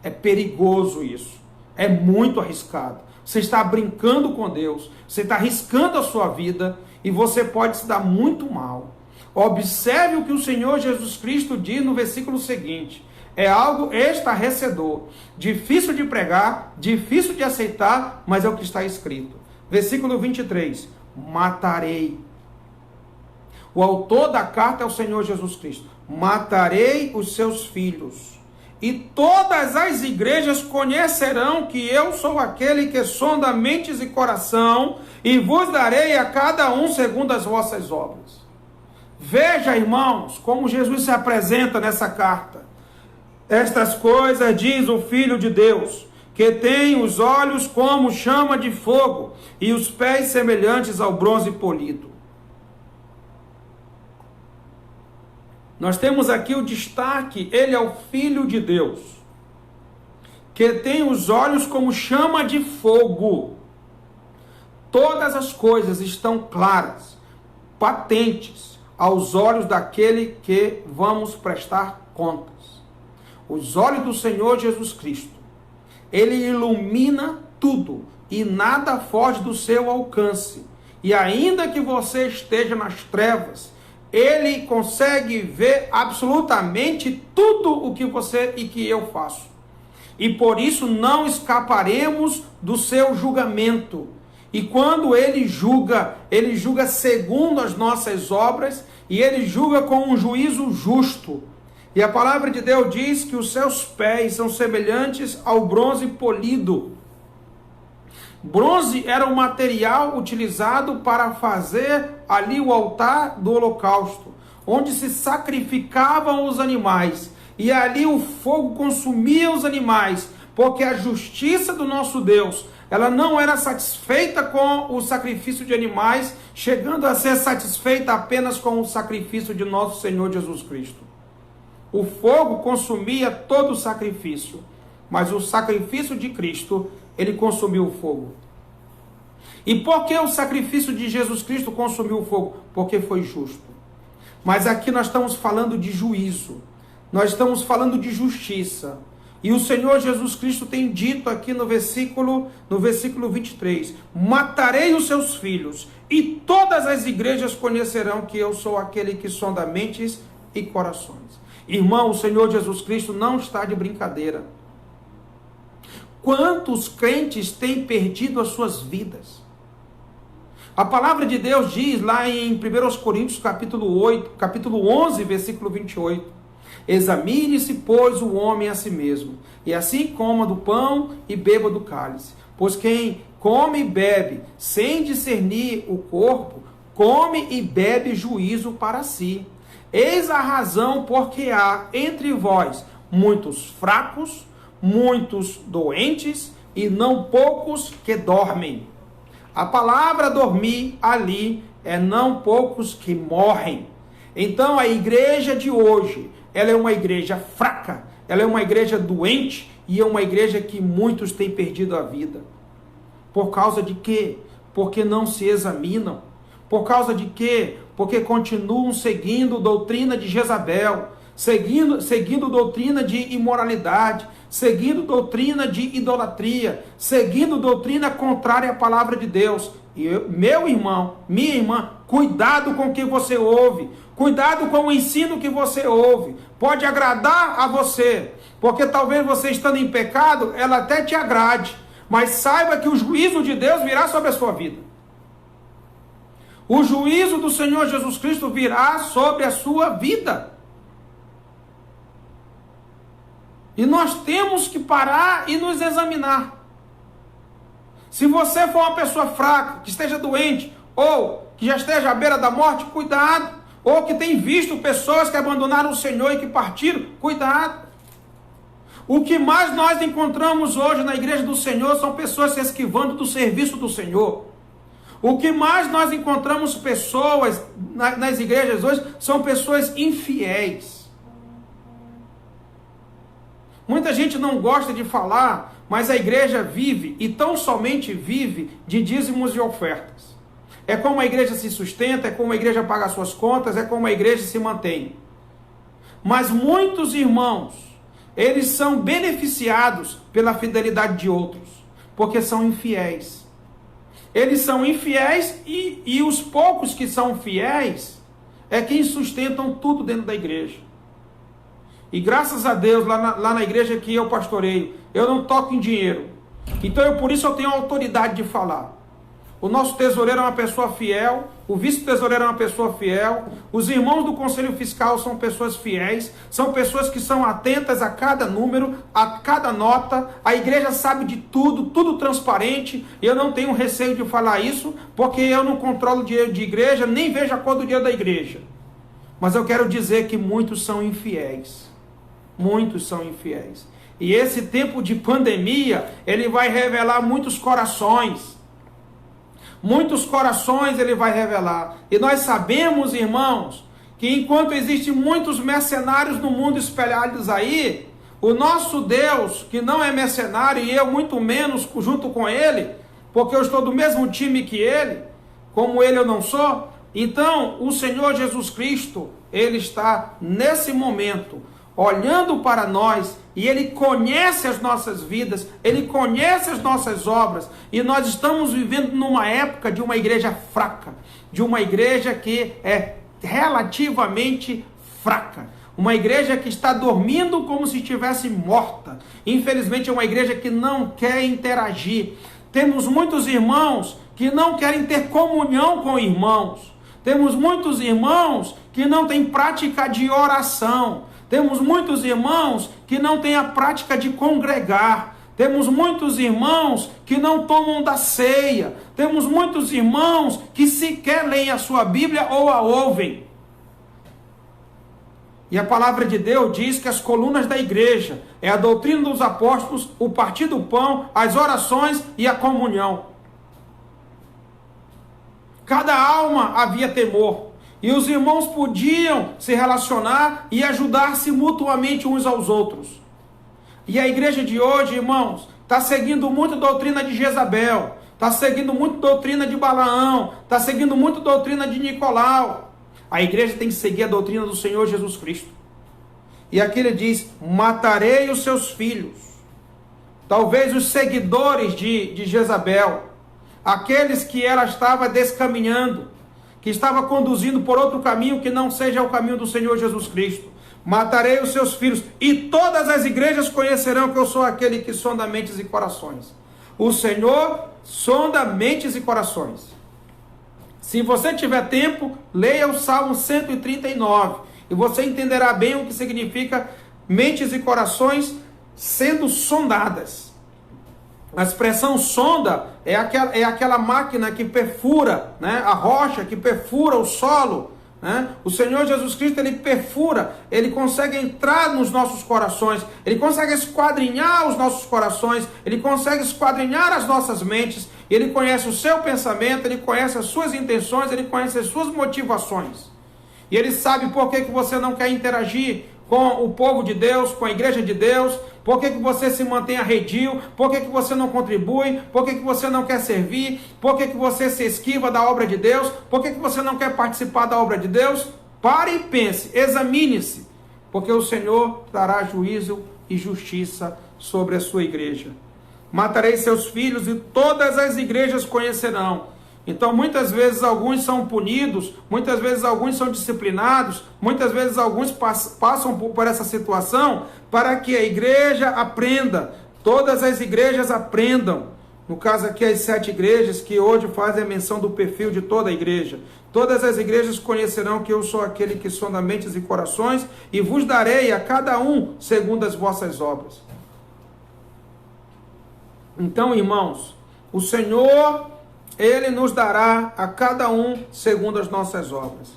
é perigoso isso. É muito arriscado. você está brincando com Deus, você está arriscando a sua vida e você pode se dar muito mal. Observe o que o Senhor Jesus Cristo diz no versículo seguinte. É algo estarrecedor, difícil de pregar, difícil de aceitar, mas é o que está escrito. Versículo 23. Matarei. O autor da carta é o Senhor Jesus Cristo. Matarei os seus filhos. E todas as igrejas conhecerão que eu sou aquele que sonda mentes e coração, e vos darei a cada um segundo as vossas obras. Veja, irmãos, como Jesus se apresenta nessa carta. Estas coisas diz o Filho de Deus, que tem os olhos como chama de fogo e os pés semelhantes ao bronze polido. Nós temos aqui o destaque, ele é o Filho de Deus, que tem os olhos como chama de fogo. Todas as coisas estão claras, patentes aos olhos daquele que vamos prestar contas. Os olhos do Senhor Jesus Cristo, ele ilumina tudo e nada foge do seu alcance. E ainda que você esteja nas trevas, ele consegue ver absolutamente tudo o que você e que eu faço. E por isso não escaparemos do seu julgamento. E quando ele julga segundo as nossas obras e ele julga com um juízo justo. E a palavra de Deus diz que os seus pés são semelhantes ao bronze polido. Bronze era um material utilizado para fazer ali o altar do holocausto, onde se sacrificavam os animais. E ali o fogo consumia os animais, porque a justiça do nosso Deus, ela não era satisfeita com o sacrifício de animais, chegando a ser satisfeita apenas com o sacrifício de nosso Senhor Jesus Cristo. O fogo consumia todo o sacrifício, mas o sacrifício de Cristo, ele consumiu o fogo. E por que o sacrifício de Jesus Cristo consumiu o fogo? Porque foi justo. Mas aqui nós estamos falando de juízo, nós estamos falando de justiça. E o Senhor Jesus Cristo tem dito aqui no versículo 23, matarei os seus filhos, e todas as igrejas conhecerão que eu sou aquele que sonda mentes e corações. Irmão, o Senhor Jesus Cristo não está de brincadeira. Quantos crentes têm perdido as suas vidas? A palavra de Deus diz lá em 1 Coríntios capítulo 11, versículo 28. Examine-se, pois, o homem a si mesmo, e assim coma do pão e beba do cálice. Pois quem come e bebe sem discernir o corpo, come e bebe juízo para si. Eis a razão porque há entre vós muitos fracos, muitos doentes e não poucos que dormem. A palavra dormir ali é não poucos que morrem. Então a igreja de hoje, ela é uma igreja fraca, ela é uma igreja doente e é uma igreja que muitos têm perdido a vida. Por causa de quê? Porque não se examinam. Por causa de quê? Porque continuam seguindo doutrina de Jezabel, seguindo doutrina de imoralidade, seguindo doutrina de idolatria, seguindo doutrina contrária à palavra de Deus. E meu irmão, minha irmã, cuidado com o que você ouve, cuidado com o ensino que você ouve. Pode agradar a você, porque talvez você estando em pecado, ela até te agrade, mas saiba que o juízo de Deus virá sobre a sua vida. O juízo do Senhor Jesus Cristo virá sobre a sua vida. E nós temos que parar e nos examinar. Se você for uma pessoa fraca, que esteja doente, ou que já esteja à beira da morte, cuidado. Ou que tem visto pessoas que abandonaram o Senhor e que partiram, cuidado. O que mais nós encontramos hoje na igreja do Senhor são pessoas se esquivando do serviço do Senhor. O que mais nós encontramos pessoas nas igrejas hoje são pessoas infiéis. Muita gente não gosta de falar, mas a igreja vive, e tão somente vive, de dízimos e ofertas. É como a igreja se sustenta, é como a igreja paga suas contas, é como a igreja se mantém. Mas muitos irmãos, eles são beneficiados pela fidelidade de outros, Porque são infiéis. Eles são infiéis e os poucos que são fiéis é quem sustentam tudo dentro da igreja. E graças a Deus, lá na igreja que eu pastoreio, eu não toco em dinheiro. Então, por isso eu tenho autoridade de falar. O nosso tesoureiro é uma pessoa fiel, o vice-tesoureiro é uma pessoa fiel, os irmãos do Conselho Fiscal são pessoas fiéis, são pessoas que são atentas a cada número, a cada nota, a igreja sabe de tudo, tudo transparente, e eu não tenho receio de falar isso, porque eu não controlo o dinheiro de igreja, nem vejo a cor do dinheiro da igreja. Mas eu quero dizer que muitos são infiéis. Muitos são infiéis. E esse tempo de pandemia, ele vai revelar muitos corações. Muitos corações ele vai revelar. E nós sabemos, irmãos, que enquanto existem muitos mercenários no mundo espalhados aí, o nosso Deus, que não é mercenário, e eu muito menos junto com ele, porque eu estou do mesmo time que ele, como ele eu não sou, então o Senhor Jesus Cristo, ele está nesse momento olhando para nós, e ele conhece as nossas vidas, ele conhece as nossas obras, e nós estamos vivendo numa época de uma igreja fraca, de uma igreja que é relativamente fraca, uma igreja que está dormindo como se estivesse morta. Infelizmente é uma igreja que não quer interagir. Temos muitos irmãos que não querem ter comunhão com irmãos, temos muitos irmãos que não têm prática de oração, temos muitos irmãos que não têm a prática de congregar. Temos muitos irmãos que não tomam da ceia. Temos muitos irmãos que sequer leem a sua Bíblia ou a ouvem. E a palavra de Deus diz que as colunas da igreja é a doutrina dos apóstolos, o partir do pão, as orações e a comunhão. Cada alma havia temor. E os irmãos podiam se relacionar e ajudar-se mutuamente uns aos outros. E a igreja de hoje, irmãos, está seguindo muito doutrina de Jezabel, está seguindo muito doutrina de Balaão, está seguindo muito doutrina de Nicolau. A igreja tem que seguir a doutrina do Senhor Jesus Cristo. E aqui ele diz, matarei os seus filhos. Talvez os seguidores de Jezabel, aqueles que ela estava descaminhando, que estava conduzindo por outro caminho que não seja o caminho do Senhor Jesus Cristo. Matarei os seus filhos, e todas as igrejas conhecerão que eu sou aquele que sonda mentes e corações. O Senhor sonda mentes e corações. Se você tiver tempo, leia o Salmo 139, e você entenderá bem o que significa mentes e corações sendo sondadas. A expressão sonda é aquela máquina que perfura, né? A rocha que perfura o solo. Né? O Senhor Jesus Cristo, ele perfura, ele consegue entrar nos nossos corações, ele consegue esquadrinhar os nossos corações, ele consegue esquadrinhar as nossas mentes, ele conhece o seu pensamento, ele conhece as suas intenções, ele conhece as suas motivações. E ele sabe por que você não quer interagir com o povo de Deus, com a igreja de Deus, por que você se mantém arredio, por que você não contribui, por que você não quer servir, por que você se esquiva da obra de Deus, por que você não quer participar da obra de Deus. Pare e pense, examine-se, porque o Senhor dará juízo e justiça sobre a sua igreja. Matarei seus filhos e todas as igrejas conhecerão. Então, muitas vezes alguns são punidos, muitas vezes alguns são disciplinados, muitas vezes alguns passam por essa situação para que a igreja aprenda, todas as igrejas aprendam. No caso aqui, as 7 igrejas que hoje fazem a menção do perfil de toda a igreja. Todas as igrejas conhecerão que eu sou aquele que sonda mentes e corações, e vos darei a cada um segundo as vossas obras. Então, irmãos, o Senhor, ele nos dará a cada um segundo as nossas obras.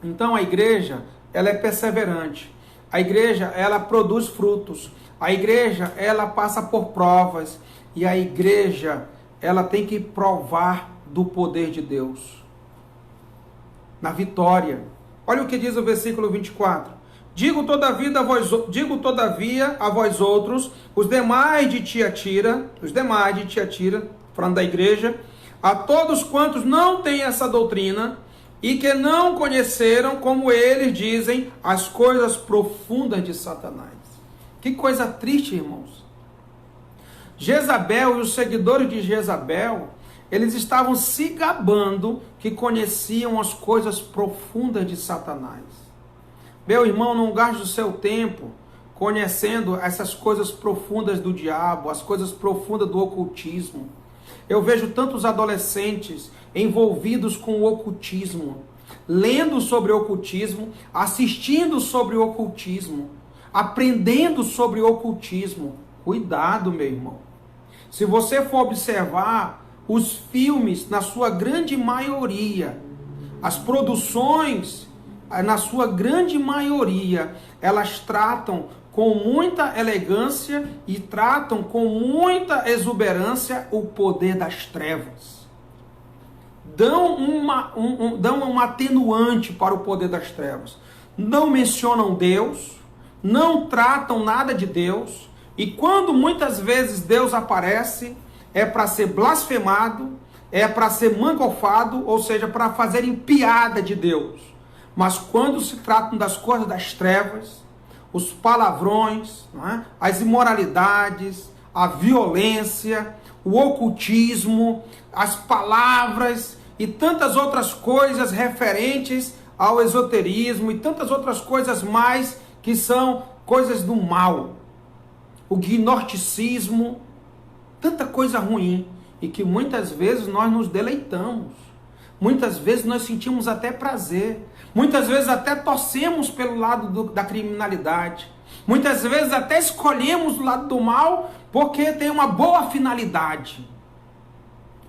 Então a igreja, ela é perseverante. A igreja, ela produz frutos. A igreja, ela passa por provas. E a igreja, ela tem que provar do poder de Deus. Na vitória. Olha o que diz o versículo 24. Digo todavia a vós outros, os demais de Tiatira, falando da igreja, a todos quantos não têm essa doutrina e que não conheceram, como eles dizem, as coisas profundas de Satanás. Que coisa triste, irmãos. Jezabel e os seguidores de Jezabel, eles estavam se gabando que conheciam as coisas profundas de Satanás. Meu irmão, não gaste o seu tempo conhecendo essas coisas profundas do diabo, as coisas profundas do ocultismo. Eu vejo tantos adolescentes envolvidos com o ocultismo, lendo sobre o ocultismo, assistindo sobre o ocultismo, aprendendo sobre o ocultismo. Cuidado, meu irmão. Se você for observar os filmes, na sua grande maioria, as produções, na sua grande maioria, elas tratam com muita elegância e tratam com muita exuberância o poder das trevas. Dão um atenuante para o poder das trevas. Não mencionam Deus, não tratam nada de Deus, e quando muitas vezes Deus aparece, é para ser blasfemado, é para ser mangofado, ou seja, para fazerem piada de Deus. Mas quando se tratam das coisas das trevas, os palavrões, não é? As imoralidades, a violência, o ocultismo, as palavras e tantas outras coisas referentes ao esoterismo e tantas outras coisas mais que são coisas do mal. O gnosticismo, tanta coisa ruim e que muitas vezes nós nos deleitamos. Muitas vezes nós sentimos até prazer. Muitas vezes até torcemos pelo lado da criminalidade. Muitas vezes até escolhemos o lado do mal porque tem uma boa finalidade.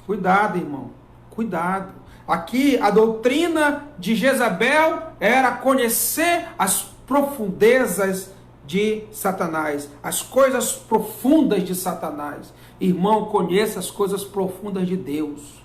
Cuidado, irmão. Cuidado. Aqui a doutrina de Jezabel era conhecer as profundezas de Satanás, as coisas profundas de Satanás. Irmão, conheça as coisas profundas de Deus.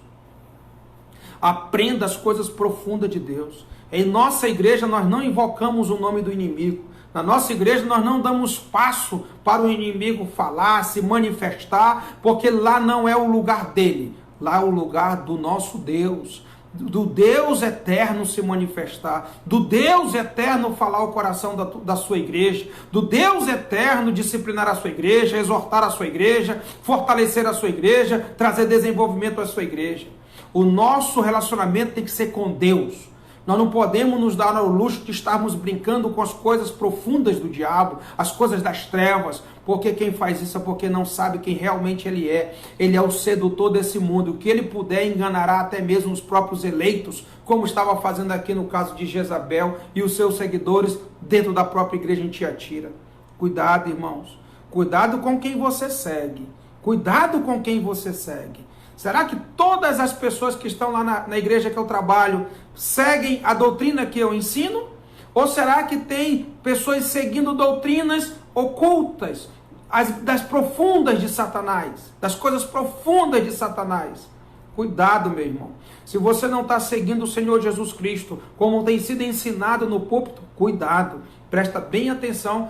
Aprenda as coisas profundas de Deus. Em nossa igreja nós não invocamos o nome do inimigo. Na nossa igreja nós não damos espaço para o inimigo falar, se manifestar, porque lá não é o lugar dele. Lá é o lugar do nosso Deus. Do Deus eterno se manifestar, do Deus eterno falar o coração da sua igreja, do Deus eterno disciplinar a sua igreja, exortar a sua igreja, fortalecer a sua igreja, trazer desenvolvimento à sua igreja. O nosso relacionamento tem que ser com Deus. Nós não podemos nos dar ao luxo de estarmos brincando com as coisas profundas do diabo, as coisas das trevas, porque quem faz isso é porque não sabe quem realmente ele é. Ele é o sedutor desse mundo. O que ele puder enganará até mesmo os próprios eleitos, como estava fazendo aqui no caso de Jezabel e os seus seguidores dentro da própria igreja em Tiatira. Cuidado, irmãos. Cuidado com quem você segue. Cuidado com quem você segue. Será que todas as pessoas que estão lá na igreja que eu trabalho seguem a doutrina que eu ensino? Ou será que tem pessoas seguindo doutrinas ocultas, das profundas de Satanás, das coisas profundas de Satanás? Cuidado, meu irmão. Se você não está seguindo o Senhor Jesus Cristo, como tem sido ensinado no púlpito, cuidado. Presta bem atenção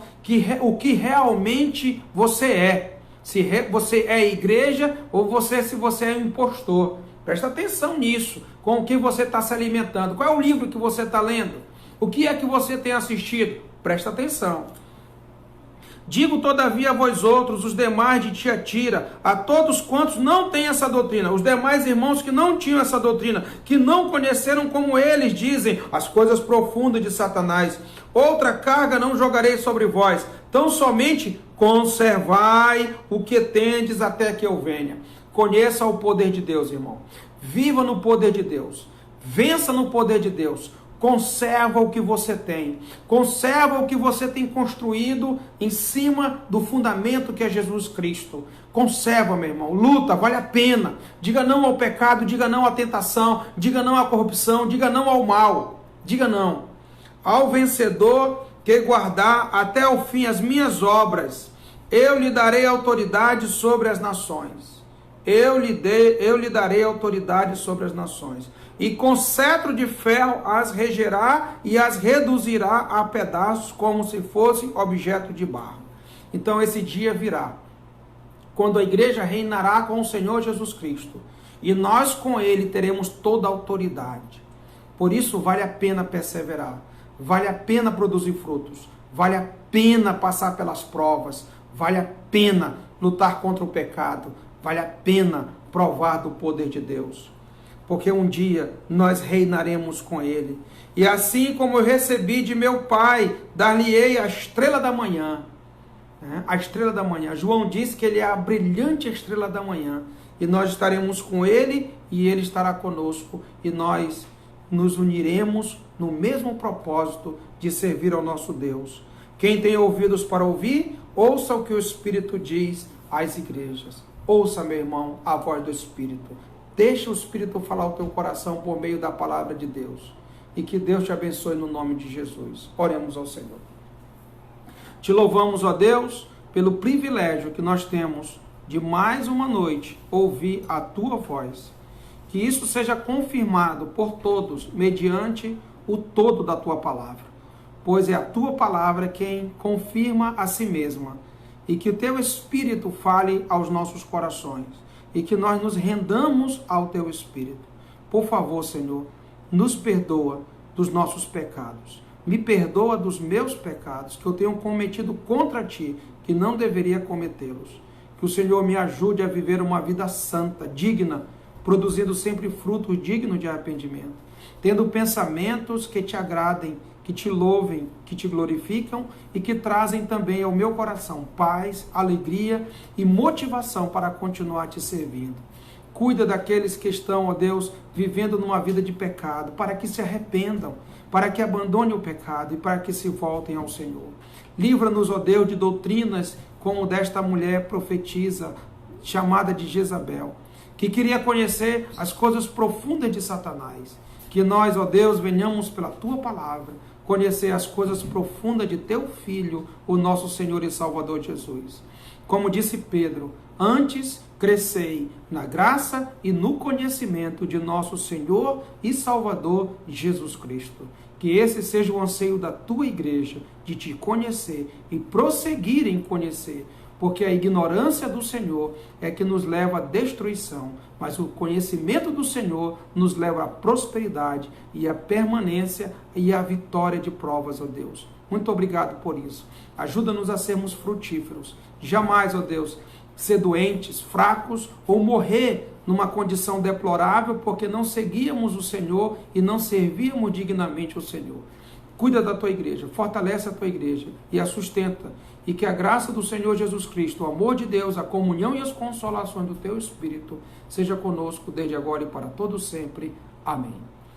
o que realmente você é. Se você é igreja ou se você é um impostor. Presta atenção nisso, com o que você está se alimentando. Qual é o livro que você está lendo? O que é que você tem assistido? Presta atenção. Digo, todavia, a vós outros, os demais de Tiatira, a todos quantos não têm essa doutrina, os demais irmãos que não tinham essa doutrina, que não conheceram como eles dizem, as coisas profundas de Satanás. Outra carga não jogarei sobre vós, tão somente conservai o que tendes até que eu venha. Conheça o poder de Deus, irmão. Viva no poder de Deus. Vença no poder de Deus. Conserva o que você tem. Conserva o que você tem construído em cima do fundamento que é Jesus Cristo. Conserva, meu irmão. Luta, vale a pena. Diga não ao pecado, diga não à tentação, diga não à corrupção, diga não ao mal. Diga não. Ao vencedor que guardar até o fim as minhas obras, eu lhe darei autoridade sobre as nações. Eu lhe darei autoridade sobre as nações. E com cetro de ferro as regerá e as reduzirá a pedaços como se fossem objeto de barro. Então esse dia virá, quando a igreja reinará com o Senhor Jesus Cristo. E nós com ele teremos toda a autoridade. Por isso vale a pena perseverar. Vale a pena produzir frutos. Vale a pena passar pelas provas. Vale a pena lutar contra o pecado. Vale a pena provar do poder de Deus. Porque um dia nós reinaremos com Ele. E assim como eu recebi de meu Pai, dar-lhe-ei a estrela da manhã. A estrela da manhã. João disse que Ele é a brilhante estrela da manhã. E nós estaremos com Ele e Ele estará conosco. E nós nos uniremos no mesmo propósito de servir ao nosso Deus. Quem tem ouvidos para ouvir, ouça o que o Espírito diz às igrejas. Ouça, meu irmão, a voz do Espírito. Deixa o Espírito falar o teu coração por meio da palavra de Deus. E que Deus te abençoe no nome de Jesus. Oremos ao Senhor. Te louvamos, ó Deus, pelo privilégio que nós temos de mais uma noite ouvir a tua voz. Que isso seja confirmado por todos, mediante o todo da tua palavra. Pois é a tua palavra quem confirma a si mesma. E que o teu Espírito fale aos nossos corações. E que nós nos rendamos ao teu Espírito. Por favor, Senhor, nos perdoa dos nossos pecados. Me perdoa dos meus pecados que eu tenho cometido contra ti, que não deveria cometê-los. Que o Senhor me ajude a viver uma vida santa, digna, produzindo sempre frutos dignos de arrependimento. Tendo pensamentos que te agradem, que te louvem, que te glorificam e que trazem também ao meu coração paz, alegria e motivação para continuar te servindo. Cuida daqueles que estão, ó Deus, vivendo numa vida de pecado, para que se arrependam, para que abandonem o pecado e para que se voltem ao Senhor. Livra-nos, ó Deus, de doutrinas como desta mulher profetisa, chamada de Jezabel, que queria conhecer as coisas profundas de Satanás. Que nós, ó Deus, venhamos pela tua palavra conhecer as coisas profundas de teu Filho, o nosso Senhor e Salvador Jesus. Como disse Pedro, antes crescei na graça e no conhecimento de nosso Senhor e Salvador Jesus Cristo. Que esse seja o anseio da tua igreja, de te conhecer e prosseguir em conhecer, porque a ignorância do Senhor é que nos leva à destruição, mas o conhecimento do Senhor nos leva à prosperidade e à permanência e à vitória de provas, ó Deus. Muito obrigado por isso. Ajuda-nos a sermos frutíferos. Jamais, ó Deus, ser doentes, fracos ou morrer numa condição deplorável porque não seguíamos o Senhor e não servíamos dignamente o Senhor. Cuida da tua igreja, fortalece a tua igreja e a sustenta. E que a graça do Senhor Jesus Cristo, o amor de Deus, a comunhão e as consolações do teu Espírito seja conosco desde agora e para todo sempre. Amém.